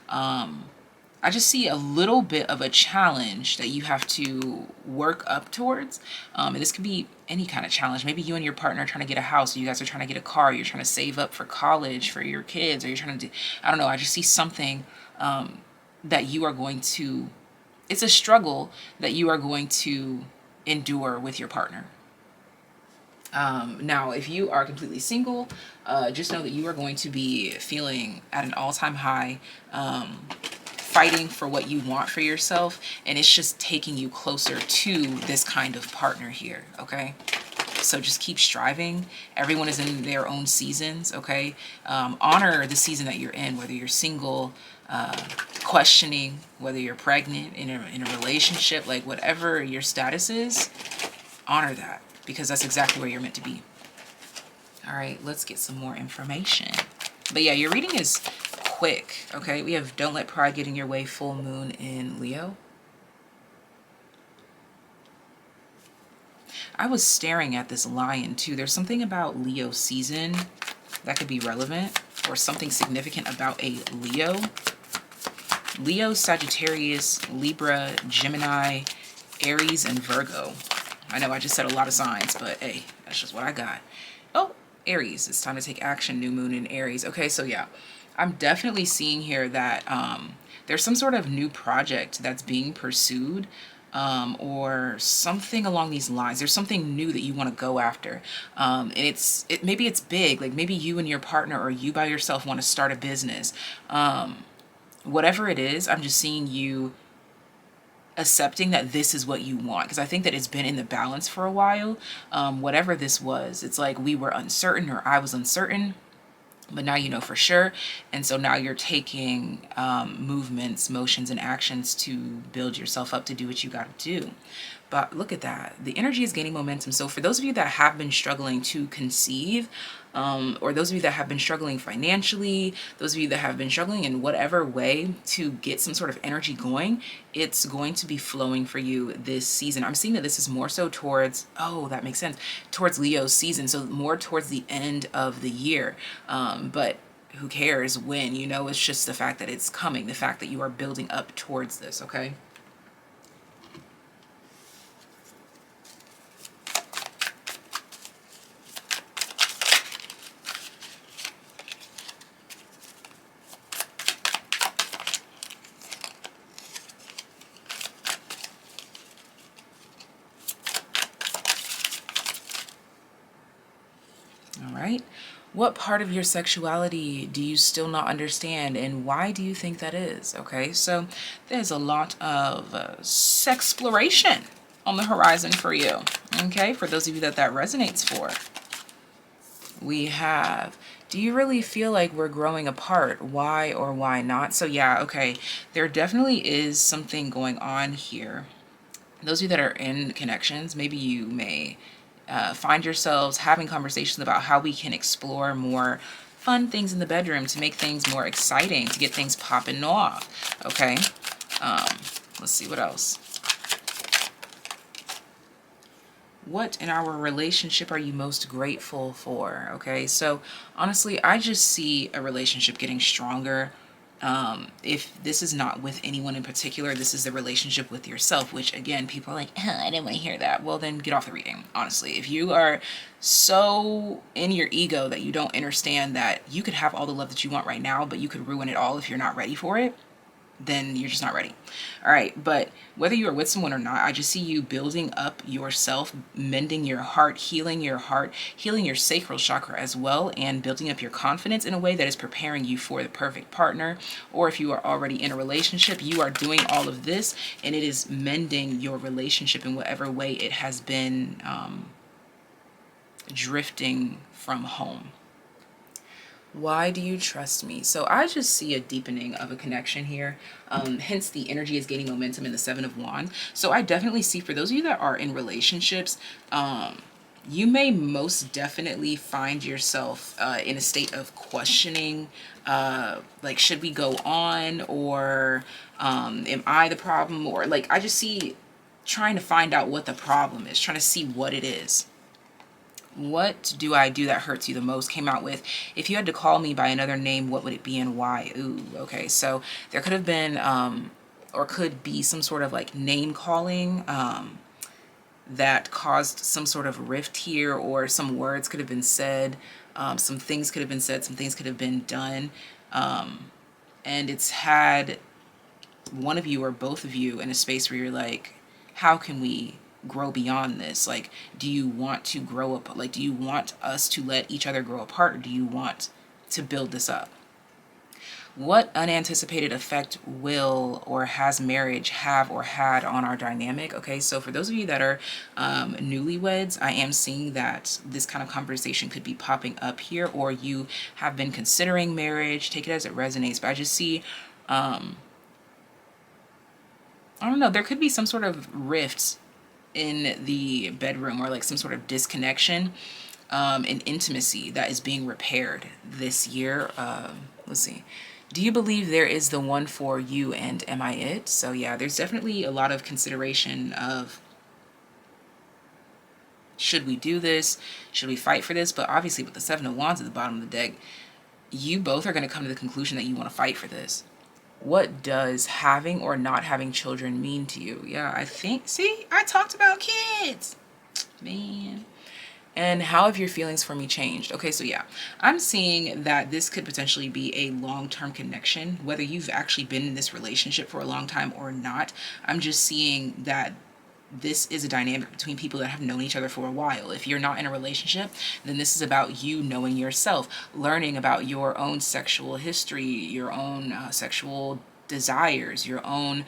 I just see a little bit of a challenge that you have to work up towards. And this could be any kind of challenge. Maybe you and your partner are trying to get a house, or you guys are trying to get a car, you're trying to save up for college for your kids, or you're trying to do, I don't know, I just see something that you are going to, it's a struggle that you are going to endure with your partner. Now, if you are completely single, just know that you are going to be feeling at an all-time high, fighting for what you want for yourself, and it's just taking you closer to this kind of partner here, okay? So just keep striving. Everyone is in their own seasons, okay? Honor the season that you're in, whether you're single, questioning, whether you're pregnant, in a relationship, like whatever your status is, honor that, because that's exactly where you're meant to be. All right, let's get some more information. But yeah, your reading is quick, okay? We have Don't Let Pride Get in Your Way, full moon in Leo. I was staring at this lion too. There's something about Leo season that could be relevant, or something significant about a Leo. Leo, Sagittarius, Libra, Gemini, Aries, and Virgo. I know I just said a lot of signs, but hey, that's just what I got. Oh, Aries, it's time to take action, new moon in Aries. Okay, so yeah, I'm definitely seeing here that there's some sort of new project that's being pursued, or something along these lines. There's something new that you want to go after. And maybe it's big, like maybe you and your partner, or you by yourself, want to start a business. Whatever it is, I'm just seeing you accepting that this is what you want, because I think that it's been in the balance for a while. Whatever this was, it's like we were uncertain, or I was uncertain, but now you know for sure. And so now you're taking movements, motions, and actions to build yourself up to do what you got to do. But look at that. The energy is gaining momentum. So for those of you that have been struggling to conceive, or those of you that have been struggling financially, those of you that have been struggling in whatever way to get some sort of energy going, it's going to be flowing for you this season. I'm seeing that this is more so towards, oh, that makes sense, towards Leo's season. So more towards the end of the year. But who cares when, you know, it's just the fact that it's coming, the fact that you are building up towards this, okay? All right. What part of your sexuality do you still not understand, and why do you think that is? Okay, so there's a lot of sexploration on the horizon for you. Okay, for those of you that resonates for. We have, do you really feel like we're growing apart? Why or why not? So yeah, okay, there definitely is something going on here. Those of you that are in connections, maybe you may find yourselves having conversations about how we can explore more fun things in the bedroom to make things more exciting, to get things popping off. Okay, let's see what else. What in our relationship are you most grateful for? Okay, so honestly, I just see a relationship getting stronger. If this is not with anyone in particular, this is the relationship with yourself, which again, people are like, I didn't want to hear that. Well, then get off the reading, honestly. If you are so in your ego that you don't understand that you could have all the love that you want right now, but you could ruin it all if you're not ready for it, then you're just not ready. All right, but whether you are with someone or not, I just see you building up yourself, mending your heart, healing your sacral chakra as well, and building up your confidence in a way that is preparing you for the perfect partner. Or if you are already in a relationship, you are doing all of this and it is mending your relationship in whatever way it has been drifting from home. Why do you trust me? So I just see a deepening of a connection here. Hence the energy is gaining momentum in the Seven of Wands. So I definitely see, for those of you that are in relationships, you may most definitely find yourself in a state of questioning, like, should we go on, or am I the problem? Or like, I just see trying to find out what the problem is, trying to see what it is. What do I do that hurts you the most? Came out with, if you had to call me by another name, what would it be and why? Ooh, okay. So there could have been, or could be some sort of like name calling that caused some sort of rift here, or some words could have been said, some things could have been said, some things could have been done. And it's had one of you or both of you in a space where you're like, how can we grow beyond this? Like, do you want to grow up? Like, do you want us to let each other grow apart, or do you want to build this up? What unanticipated effect will or has marriage have or had on our dynamic? Okay, so for those of you that are newlyweds, I am seeing that this kind of conversation could be popping up here, or you have been considering marriage. Take it as it resonates. But I just see, I don't know, there could be some sort of rift in the bedroom, or like some sort of disconnection and intimacy that is being repaired this year. Let's see. Do you believe there is the one for you, and am I it? So yeah, there's definitely a lot of consideration of, should we do this? Should we fight for this? But obviously with the Seven of Wands at the bottom of the deck, you both are going to come to the conclusion that you want to fight for this. What does having or not having children mean to you? Yeah, I think, see, I talked about kids, man. And how have your feelings for me changed? Okay, so yeah, I'm seeing that this could potentially be a long-term connection, whether you've actually been in this relationship for a long time or not. I'm just seeing that this is a dynamic between people that have known each other for a while. If you're not in a relationship, then this is about you knowing yourself, learning about your own sexual history, your own sexual desires, your own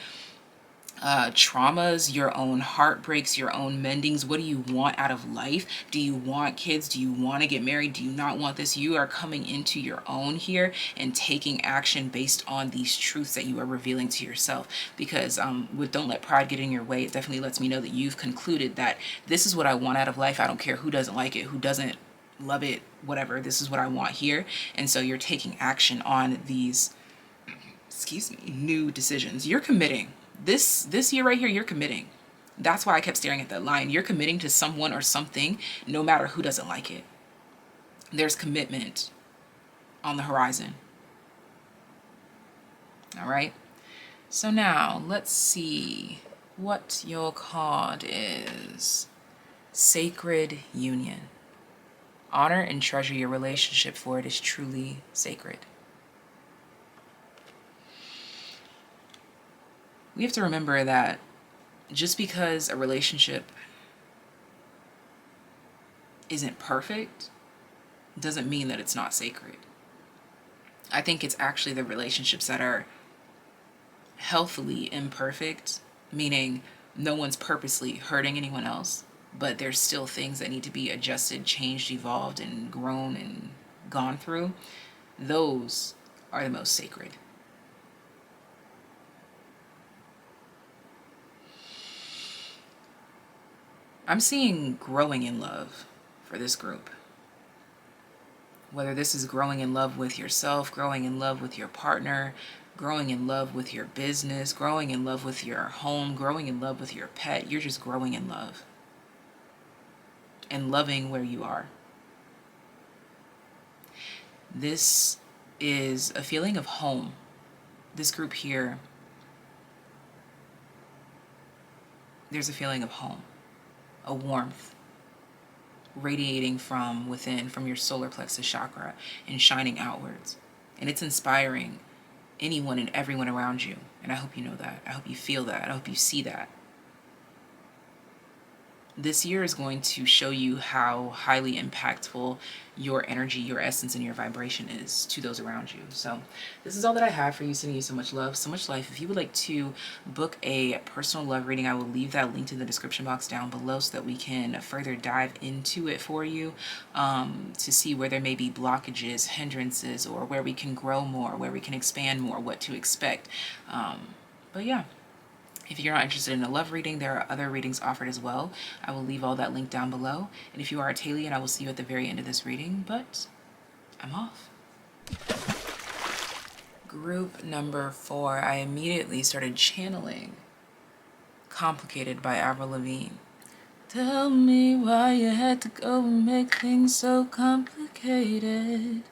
traumas, your own heartbreaks, your own mendings. What do you want out of life? Do you want kids? Do you want to get married? Do you not want this? You are coming into your own here and taking action based on these truths that you are revealing to yourself. Because with Don't Let Pride Get in Your Way, it definitely lets me know that you've concluded that this is what I want out of life. I don't care who doesn't like it, who doesn't love it, whatever. This is what I want here. And so you're taking action on these, excuse me, new decisions. You're committing. This year right here, you're committing. That's why I kept staring at that line. You're committing to someone or something, no matter who doesn't like it. There's commitment on the horizon. All right. So now let's see what your card is. Sacred Union. Honor and treasure your relationship, for it is truly sacred. We have to remember that just because a relationship isn't perfect doesn't mean that it's not sacred. I think it's actually the relationships that are healthily imperfect, meaning no one's purposely hurting anyone else, but there's still things that need to be adjusted, changed, evolved, and grown and gone through. Those are the most sacred. I'm seeing growing in love for this group. Whether this is growing in love with yourself, growing in love with your partner, growing in love with your business, growing in love with your home, growing in love with your pet, you're just growing in love and loving where you are. This is a feeling of home. This group here, there's a feeling of home, a warmth radiating from within, from your solar plexus chakra and shining outwards. And it's inspiring anyone and everyone around you. And I hope you know that. I hope you feel that. I hope you see that. This year is going to show you how highly impactful your energy, your essence, and your vibration is to those around you. So this is all that I have for you. Sending you so much love, so much life. If you would like to book a personal love reading, I will leave that link in the description box down below so that we can further dive into it for you, to see where there may be blockages, hindrances, or where we can grow more, where we can expand more, what to expect. But yeah. If you're not interested in a love reading, there are other readings offered as well. I will leave all that link down below. And if you are a TAYlien, I will see you at the very end of this reading, but I'm off. Group number 4, I immediately started channeling Complicated by Avril Lavigne. Tell me why you had to go and make things so complicated.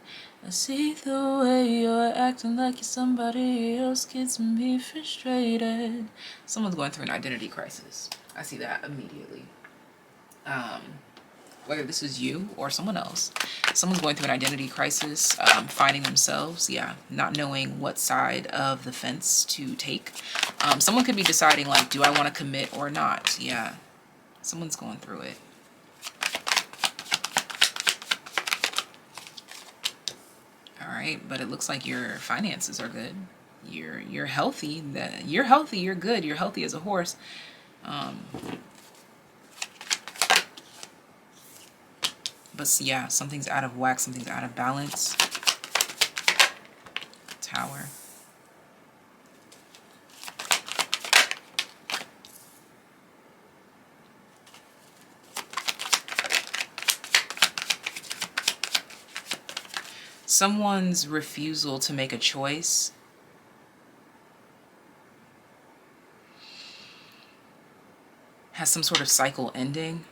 I see the way you're acting like you're somebody else, gets me frustrated. Someone's going through an identity crisis. I see that immediately. Whether this is you or someone else, someone's going through an identity crisis, finding themselves, not knowing what side of the fence to take. Someone could be deciding, like, do I want to commit or not? Yeah, someone's going through it. All right, but it looks like your finances are good. You're healthy. You're healthy. You're good. You're healthy as a horse. But yeah, something's out of whack. Something's out of balance. Tower. Someone's refusal to make a choice has some sort of cycle ending.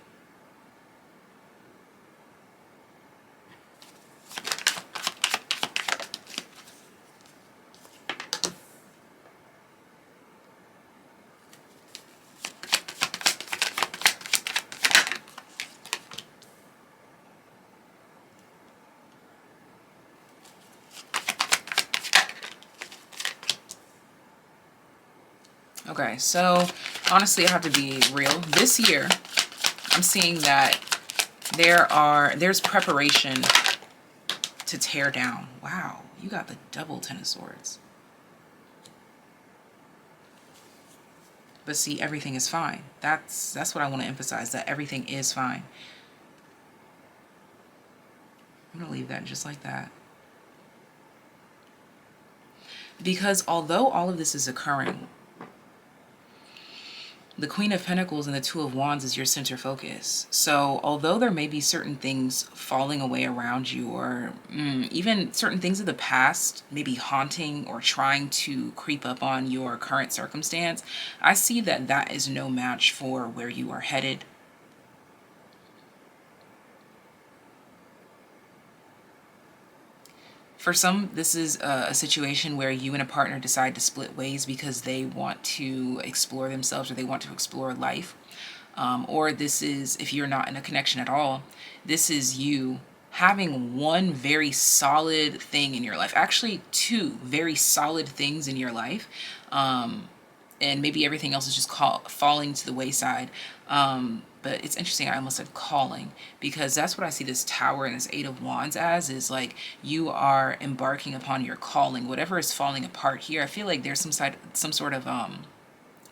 Okay, so honestly, I have to be real. This year, I'm seeing that there's preparation to tear down. Wow, you got the double Ten of Swords. But see, everything is fine. That's what I want to emphasize, that everything is fine. I'm going to leave that just like that. Because although all of this is occurring, the Queen of Pentacles and the Two of Wands is your center focus. So although there may be certain things falling away around you, or even certain things of the past maybe haunting or trying to creep up on your current circumstance, I see that that is no match for where you are headed. For some, this is a situation where you and a partner decide to split ways because they want to explore themselves, or they want to explore life. Or this is, if you're not in a connection at all, this is you having one very solid thing in your life. Actually, two very solid things in your life. And and maybe everything else is just falling to the wayside. But it's interesting, I almost said calling, because that's what I see this Tower and this Eight of Wands as, is like you are embarking upon your calling. Whatever is falling apart here, I feel like there's some sort of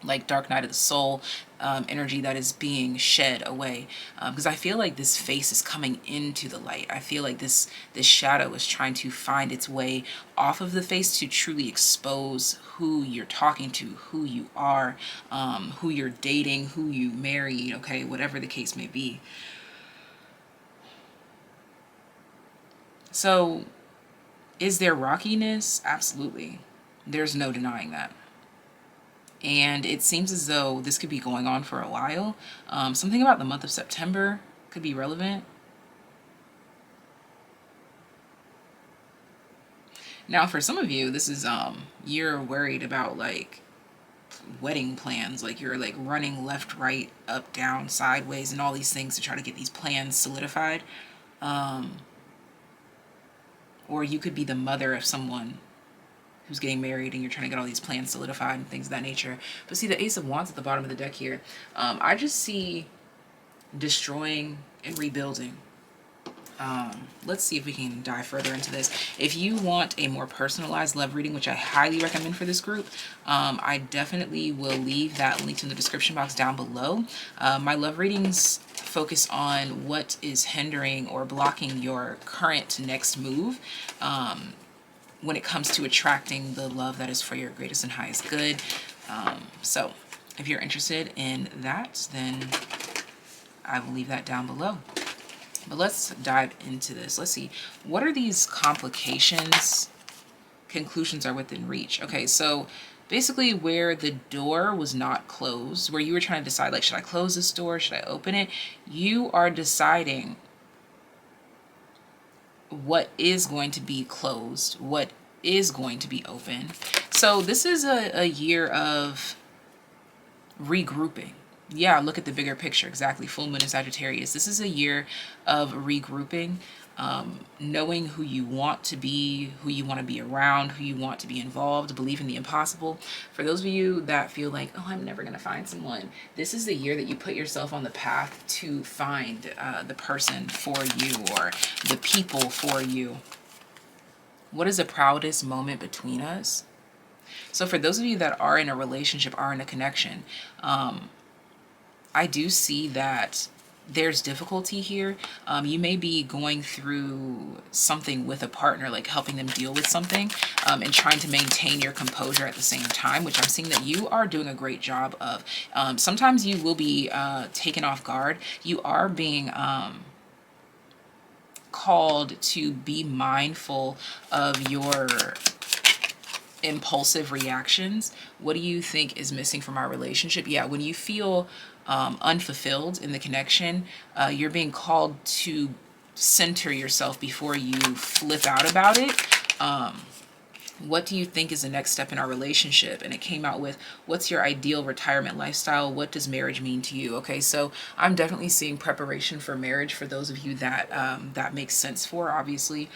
like dark night of the soul energy that is being shed away, because I feel like this face is coming into the light. I feel like this shadow is trying to find its way off of the face to truly expose who you're talking to, who you are, who you're dating, who you married, okay, whatever the case may be. So is there rockiness? Absolutely. There's no denying that. And it seems as though this could be going on for a while. Something about the month of September could be relevant. Now, for some of you, this is, you're worried about like wedding plans. Like you're like running left, right, up, down, sideways, and all these things to try to get these plans solidified. Or you could be the mother of someone who's getting married and you're trying to get all these plans solidified and things of that nature. But see the Ace of Wands at the bottom of the deck here. I just see destroying and rebuilding. Let's see if we can dive further into this. If you want a more personalized love reading, which I highly recommend for this group, I definitely will leave that linked in the description box down below. My love readings focus on what is hindering or blocking your current next move, when it comes to attracting the love that is for your greatest and highest good. So if you're interested in that, then I will leave that down below. But let's dive into this. Let's see, what are these complications? Conclusions are within reach. Okay, so basically where the door was not closed, where you were trying to decide, like, should I close this door? Should I open it? You are deciding what is going to be closed, what is going to be open. So this is a year of regrouping. Yeah, look at the bigger picture. Exactly. Full moon in Sagittarius. This is a year of regrouping, knowing who you want to be, who you want to be around, who you want to be involved, believe in the impossible. For those of you that feel like, oh, I'm never going to find someone, this is the year that you put yourself on the path to find the person for you, or the people for you. What is the proudest moment between us? So for those of you that are in a relationship, are in a connection, I do see that there's difficulty here. You may be going through something with a partner, like helping them deal with something, and trying to maintain your composure at the same time, which I'm seeing that you are doing a great job of. Sometimes you will be taken off guard. You are being called to be mindful of your impulsive reactions. What do you think is missing from our relationship? Yeah, when you feel unfulfilled in the connection, you're being called to center yourself before you flip out about it. What do you think is the next step in our relationship? And it came out with, what's your ideal retirement lifestyle? What does marriage mean to you? Okay, so I'm definitely seeing preparation for marriage for those of you that that makes sense for, obviously.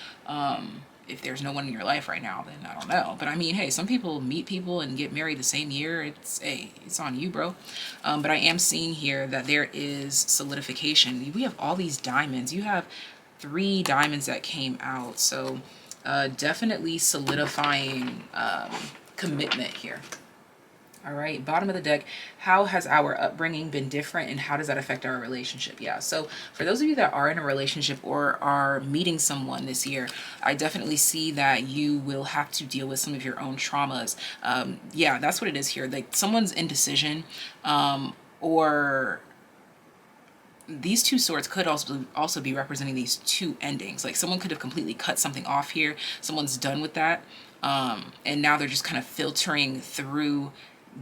If there's no one in your life right now, then I don't know. But I mean, hey, some people meet people and get married the same year. It's, hey, it's on you, bro. But I am seeing here that there is solidification. We have all these diamonds. You have 3 diamonds that came out. So definitely solidifying commitment here. All right, bottom of the deck, how has our upbringing been different and how does that affect our relationship? Yeah, so for those of you that are in a relationship or are meeting someone this year, I definitely see that you will have to deal with some of your own traumas. Yeah, that's what it is here. Like someone's indecision, or these 2 swords could also be representing these 2 endings. Like someone could have completely cut something off here. Someone's done with that. And now they're just kind of filtering through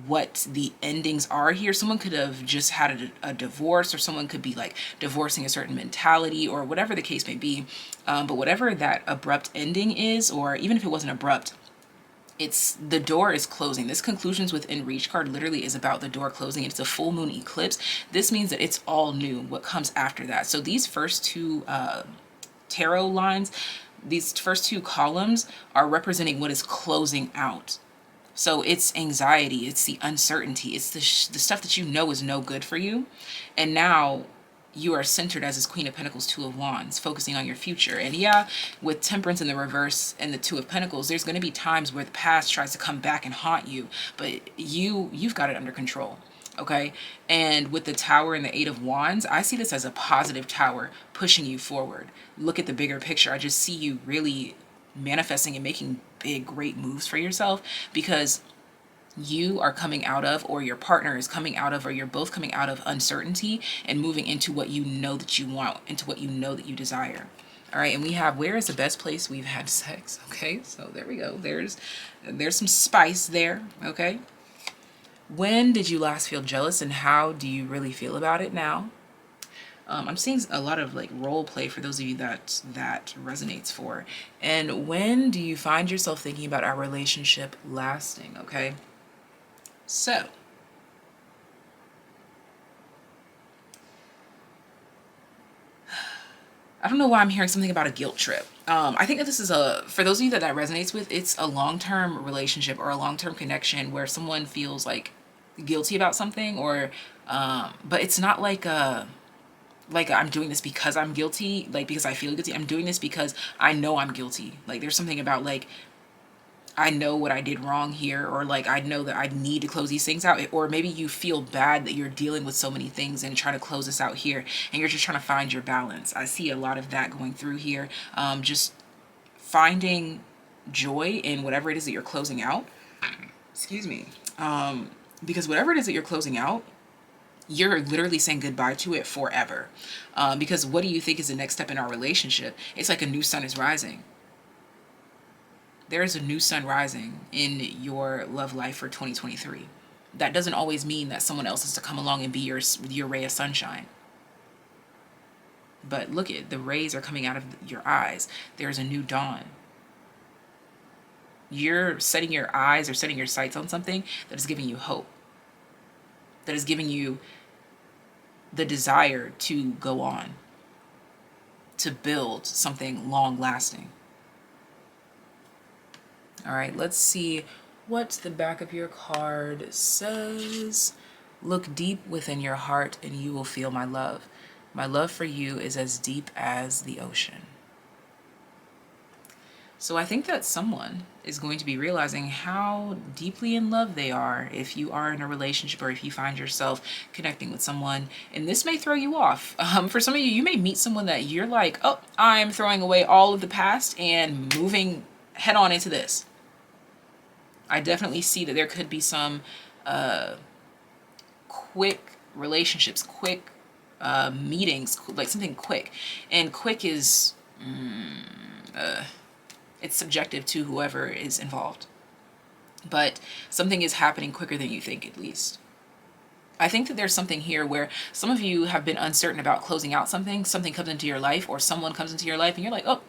what the endings are here. Someone could have just had a divorce, or someone could be like divorcing a certain mentality, or whatever the case may be. But whatever that abrupt ending is, or even if it wasn't abrupt, it's the door is closing. This conclusions within reach card literally is about the door closing. It's a full moon eclipse. This means that it's all new, what comes after that. So these first 2 tarot lines, these first 2 columns are representing what is closing out. So it's anxiety, it's the uncertainty, it's the stuff that you know is no good for you. And now you are centered as this Queen of Pentacles, Two of Wands, focusing on your future. And yeah, with Temperance in the reverse and the Two of Pentacles, there's going to be times where the past tries to come back and haunt you, but you've got it under control. Okay. And with the Tower and the Eight of Wands, I see this as a positive tower pushing you forward. Look at the bigger picture. I just see you really manifesting and making big, great moves for yourself, because you are coming out of, or your partner is coming out of, or you're both coming out of uncertainty and moving into what you know that you want, into what you know that you desire. All right. And we have, where is the best place we've had sex? Okay. So there we go. There's some spice there. Okay. When did you last feel jealous, and how do you really feel about it now? I'm seeing a lot of like role play for those of you that resonates for. And when do you find yourself thinking about our relationship lasting? Okay. So I don't know why I'm hearing something about a guilt trip. I think that this is for those of you that resonates with, it's a long-term relationship or a long-term connection where someone feels like guilty about something, or, but it's not like I'm doing this because I'm guilty, like because I feel guilty. I'm doing this because I know I'm guilty. Like there's something about like, I know what I did wrong here, or like I know that I need to close these things out. Or maybe you feel bad that you're dealing with so many things and trying to close this out here, and you're just trying to find your balance. I see a lot of that going through here. Just finding joy in whatever it is that you're closing out. Excuse me. Because whatever it is that you're closing out, you're literally saying goodbye to it forever. Because what do you think is the next step in our relationship? It's like a new sun is rising. There is a new sun rising in your love life for 2023. That doesn't always mean that someone else is to come along and be your ray of sunshine. But look at the rays are coming out of your eyes. There's a new dawn. You're setting your eyes or setting your sights on something that is giving you hope. That is giving you the desire to go on, to build something long lasting. All right, let's see what the back of your card says. Look deep within your heart and you will feel my love. My love for you is as deep as the ocean. So I think that someone is going to be realizing how deeply in love they are if you are in a relationship, or if you find yourself connecting with someone. And this may throw you off. For some of you, you may meet someone that you're like, oh, I'm throwing away all of the past and moving head on into this. I definitely see that there could be some quick relationships, quick meetings, like something quick. And quick is... it's subjective to whoever is involved. But something is happening quicker than you think, at least. I think that there's something here where some of you have been uncertain about closing out something. Something comes into your life, or someone comes into your life and you're like, oh,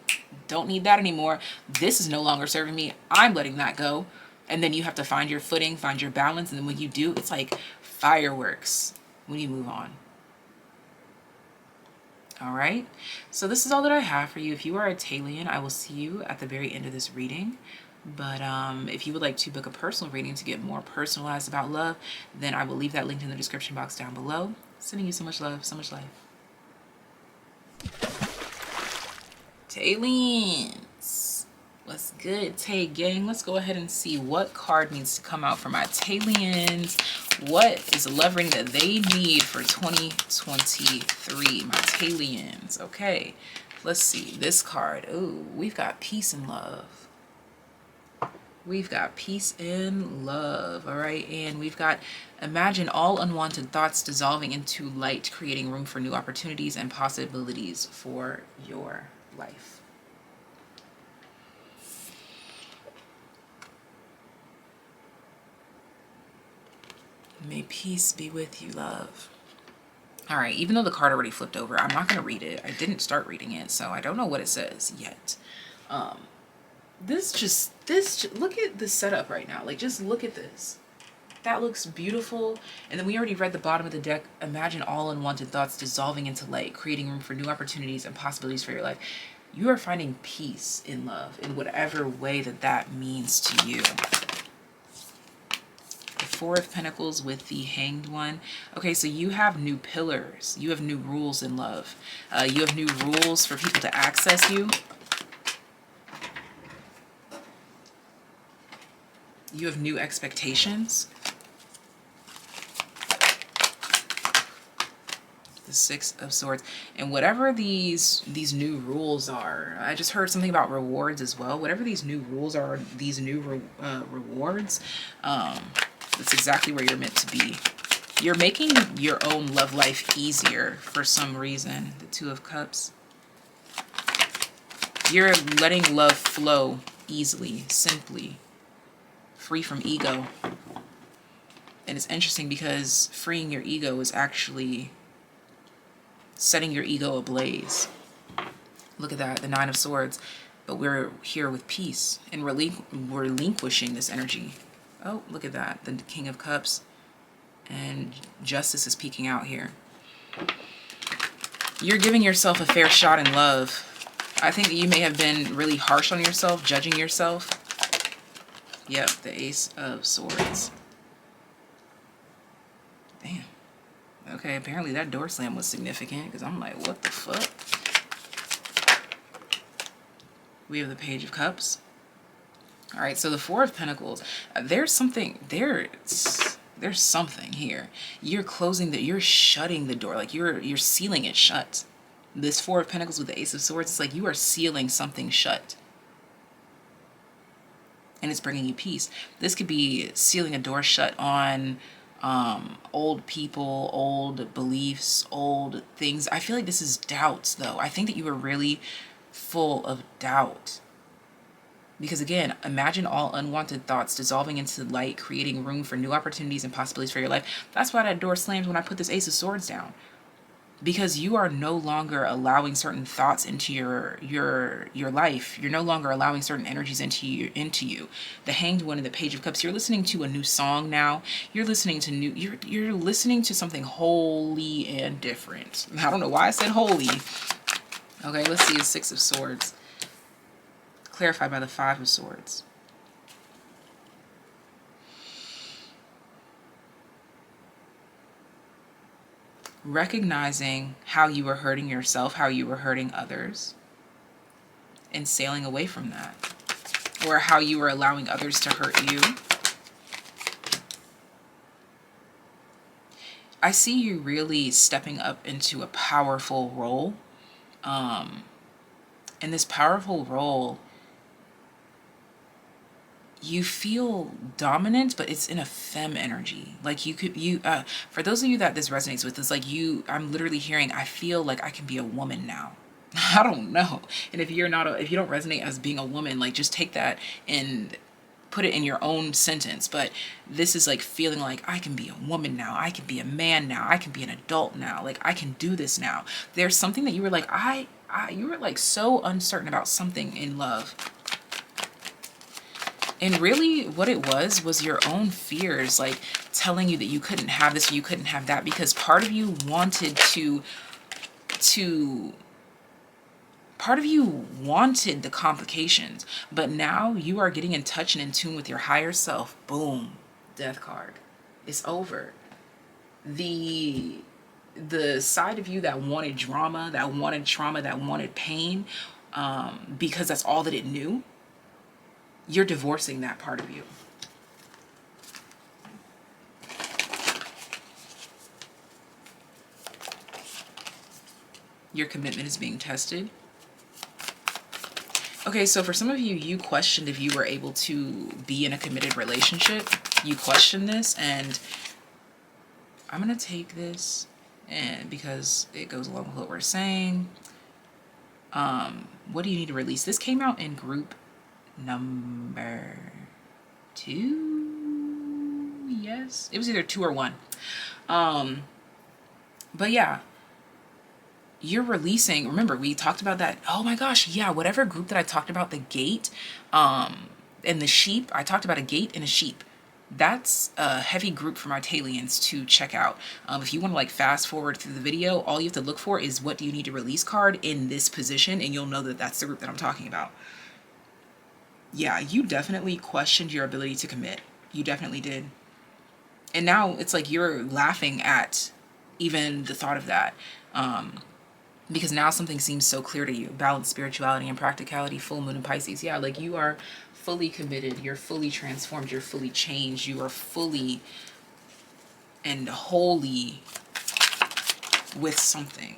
don't need that anymore. This is no longer serving me. I'm letting that go. And then you have to find your footing, find your balance. And then when you do, it's like fireworks when you move on. All right, so this is all that I have for you. If you are a TAYlian, I will see you at the very end of this reading. But if you would like to book a personal reading to get more personalized about love, then I will leave that linked in the description box down below. Sending you so much love, so much life. TAYliens, what's good, Tay gang? Let's go ahead and see what card needs to come out for my TAYliens. What is the love reading that they need for 2023, my TAYliens? Okay, let's see this card. Ooh, we've got peace and love. We've got peace and love. All right, and we've got imagine all unwanted thoughts dissolving into light, creating room for new opportunities and possibilities for your life. May peace be with you, love. All right, even though the card already flipped over, I'm not going to read it. I didn't start reading it, so I don't know what it says yet. Look at the setup right now. Like, just look at this. That looks beautiful. And then we already read the bottom of the deck. Imagine all unwanted thoughts dissolving into light, creating room for new opportunities and possibilities for your life. You are finding peace in love in whatever way that means to you. Four of Pentacles with the Hanged One. Okay, so you have new pillars. You have new rules in love. You have new rules for people to access you. You have new expectations. The Six of Swords. And whatever these new rules are, I just heard something about rewards as well. Whatever these new rules are, these new rewards, that's exactly where you're meant to be. You're making your own love life easier for some reason. The Two of Cups. You're letting love flow easily, simply, free from ego. And it's interesting because freeing your ego is actually setting your ego ablaze. Look at that, the Nine of Swords. But we're here with peace and relinquishing this energy. Oh, look at that, the King of Cups. And justice is peeking out here. You're giving yourself a fair shot in love. I think that you may have been really harsh on yourself, judging yourself. Yep, the Ace of Swords. Damn. Okay, apparently that door slam was significant because I'm like, what the fuck? We have the Page of Cups. All right, so the Four of Pentacles. There's something there. There's something here. You're closing the, you're shutting the door, like you're sealing it shut. This Four of Pentacles with the Ace of Swords, it's like you are sealing something shut. And it's bringing you peace. This could be sealing a door shut on old people, old beliefs, old things. I feel like this is doubts though. I think that you were really full of doubt. Because again, imagine all unwanted thoughts dissolving into light, creating room for new opportunities and possibilities for your life. That's why that door slammed when I put this Ace of Swords down. Because you are no longer allowing certain thoughts into your life. You're no longer allowing certain energies into you. The Hanged One and the Page of Cups. You're listening to a new song now. You're listening to you're listening to something holy and different. I don't know why I said holy. Okay, let's see the Six of Swords. Clarified by the Five of Swords. Recognizing how you were hurting yourself, how you were hurting others, and sailing away from that. Or how you were allowing others to hurt you. I see you really stepping up into a powerful role. In this powerful role, you feel dominant, but it's in a femme energy. Like for those of you that this resonates with, it's like I'm literally hearing, I feel like I can be a woman now. I don't know. And if you're not, if you don't resonate as being a woman, like just take that and put it in your own sentence. But this is like feeling like I can be a woman now. I can be a man now. I can be an adult now. Like I can do this now. There's something that you were like, you were like so uncertain about something in love. And really what it was your own fears, like telling you that you couldn't have this or you couldn't have that, because part of you wanted part of you wanted the complications, but now you are getting in touch and in tune with your higher self. Boom, Death card. It's over. The side of you that wanted drama, that wanted trauma, that wanted pain, because that's all that it knew, you're divorcing that part of you. Your commitment is being tested. Okay, so for some of you, you questioned if you were able to be in a committed relationship. You questioned this, and I'm going to take this and because it goes along with what we're saying. What do you need to release? This came out in group number 2. Yes, it was either 2 or 1. But yeah, you're releasing. Remember, we talked about that. Oh my gosh, yeah, whatever group that I talked about, the gate and the sheep. I talked about a gate and a sheep. That's a heavy group for my TAYliens to check out. If you want to like fast forward through the video, all you have to look for is what do you need to release card in this position, and you'll know that that's the group that I'm talking about. Yeah, you definitely questioned your ability to commit. You definitely did. And now it's like you're laughing at even the thought of that. Because now something seems so clear to you. Balance, spirituality, and practicality, full moon in Pisces. Yeah, like you are fully committed. You're fully transformed. You're fully changed. You are fully and wholly with something.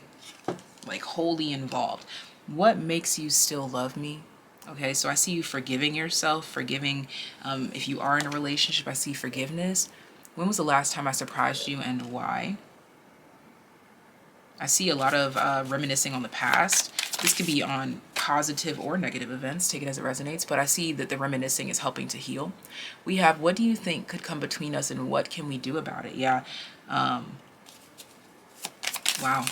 Like wholly involved. What makes you still love me? Okay, so I see you forgiving yourself, forgiving if you are in a relationship. I see forgiveness. When was the last time I surprised you and why? I see a lot of reminiscing on the past. This could be on positive or negative events, take it as it resonates, but I see that the reminiscing is helping to heal. We have, what do you think could come between us and what can we do about it? Yeah. Wow.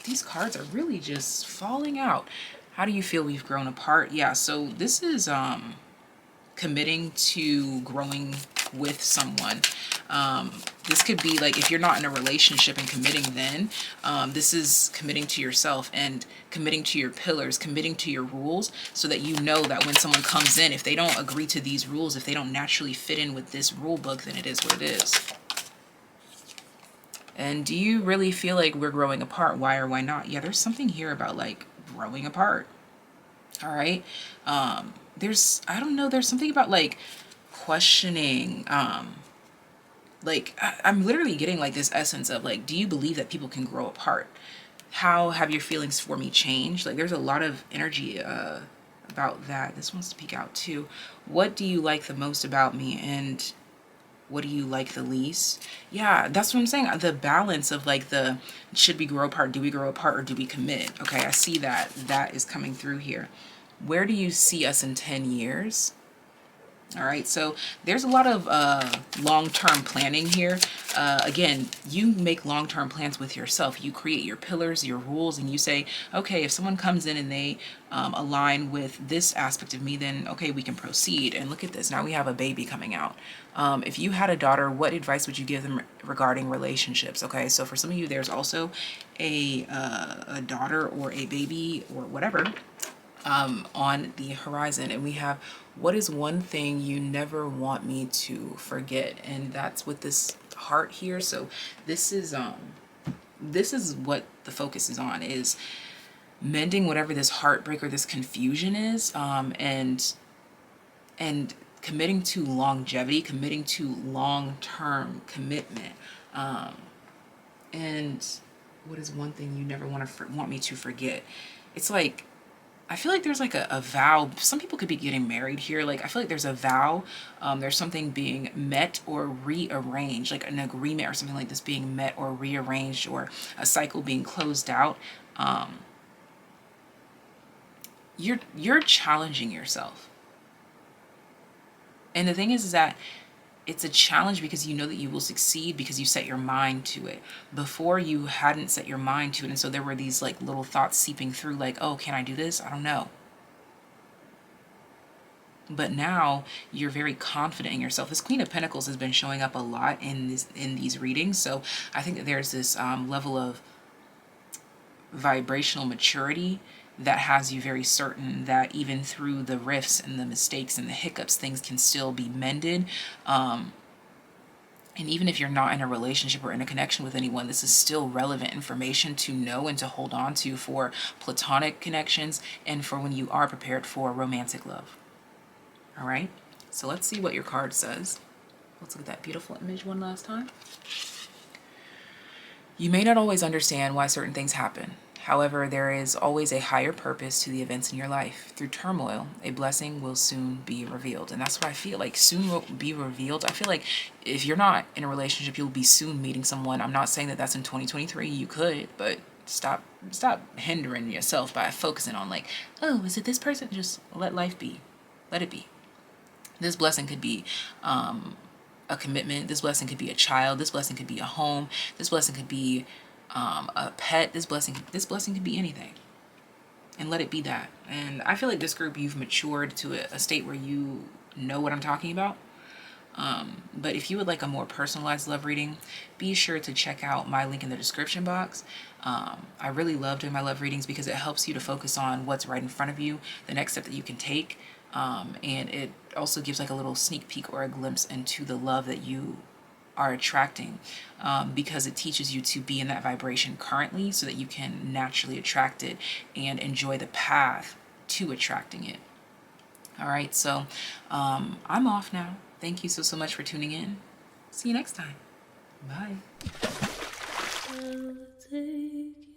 These cards are really just falling out. How do you feel we've grown apart? Yeah, so this is committing to growing with someone. This could be like if you're not in a relationship and committing, then this is committing to yourself and committing to your pillars, committing to your rules, so that you know that when someone comes in, if they don't agree to these rules, if they don't naturally fit in with this rule book, then it is what it is. And do you really feel like we're growing apart? Why or why not? Yeah, there's something here about like growing apart. All right. There's, I don't know, there's something about like questioning, like I'm literally getting like this essence of like, do you believe that people can grow apart? How have your feelings for me changed? Like there's a lot of energy about that. This wants to peek out too. What do you like the most about me, and what do you like the least? Yeah, that's what I'm saying. The balance of like the, should we grow apart? Do we grow apart or do we commit? Okay, I see that. That is coming through here. Where do you see us in 10 years? All right, so there's a lot of long-term planning here. Again, you make long-term plans with yourself. You create your pillars, your rules, and you say, okay, if someone comes in and they align with this aspect of me, then okay, we can proceed. And look at this. Now we have a baby coming out. If you had a daughter, what advice would you give them regarding relationships? Okay, so for some of you, there's also a daughter or a baby or whatever on the horizon, and we have, what is one thing you never want me to forget? And that's with this heart here. So this is what the focus is on, is mending whatever this heartbreak or this confusion is, and committing to longevity, committing to long-term commitment. And what is one thing you never want me to forget? It's like, I feel like there's like a vow. Some people could be getting married here. Like, I feel like there's a vow. There's something being met or rearranged, like an agreement or something like this being met or rearranged, or a cycle being closed out. You're challenging yourself. And the thing is that it's a challenge because you know that you will succeed because you set your mind to it. Before, you hadn't set your mind to it, and so there were these like little thoughts seeping through like, oh, can I do this? I don't know. But now you're very confident in yourself. This Queen of Pentacles has been showing up a lot in these readings, so I think that there's this level of vibrational maturity that has you very certain that even through the rifts and the mistakes and the hiccups, things can still be mended. And even if you're not in a relationship or in a connection with anyone, this is still relevant information to know and to hold on to for platonic connections and for when you are prepared for romantic love. All right, so let's see what your card says. Let's look at that beautiful image one last time. You may not always understand why certain things happen. However, there is always a higher purpose to the events in your life. Through turmoil, a blessing will soon be revealed. And that's what I feel like, soon will be revealed. I feel like if you're not in a relationship, you'll be soon meeting someone. I'm not saying that that's in 2023. You could, but stop hindering yourself by focusing on like, oh, is it this person? Just let life be. Let it be. This blessing could be a commitment. This blessing could be a child. This blessing could be a home. This blessing could be a pet. This blessing could be anything, and let it be that. And I feel like this group, you've matured to a state where you know what I'm talking about. But if you would like a more personalized love reading, be sure to check out my link in the description box. I really love doing my love readings because it helps you to focus on what's right in front of you, the next step that you can take. And it also gives like a little sneak peek or a glimpse into the love that you are attracting, because it teaches you to be in that vibration currently so that you can naturally attract it and enjoy the path to attracting it. All right, so I'm off now. Thank you so much for tuning in. See you next time. Bye. I'll take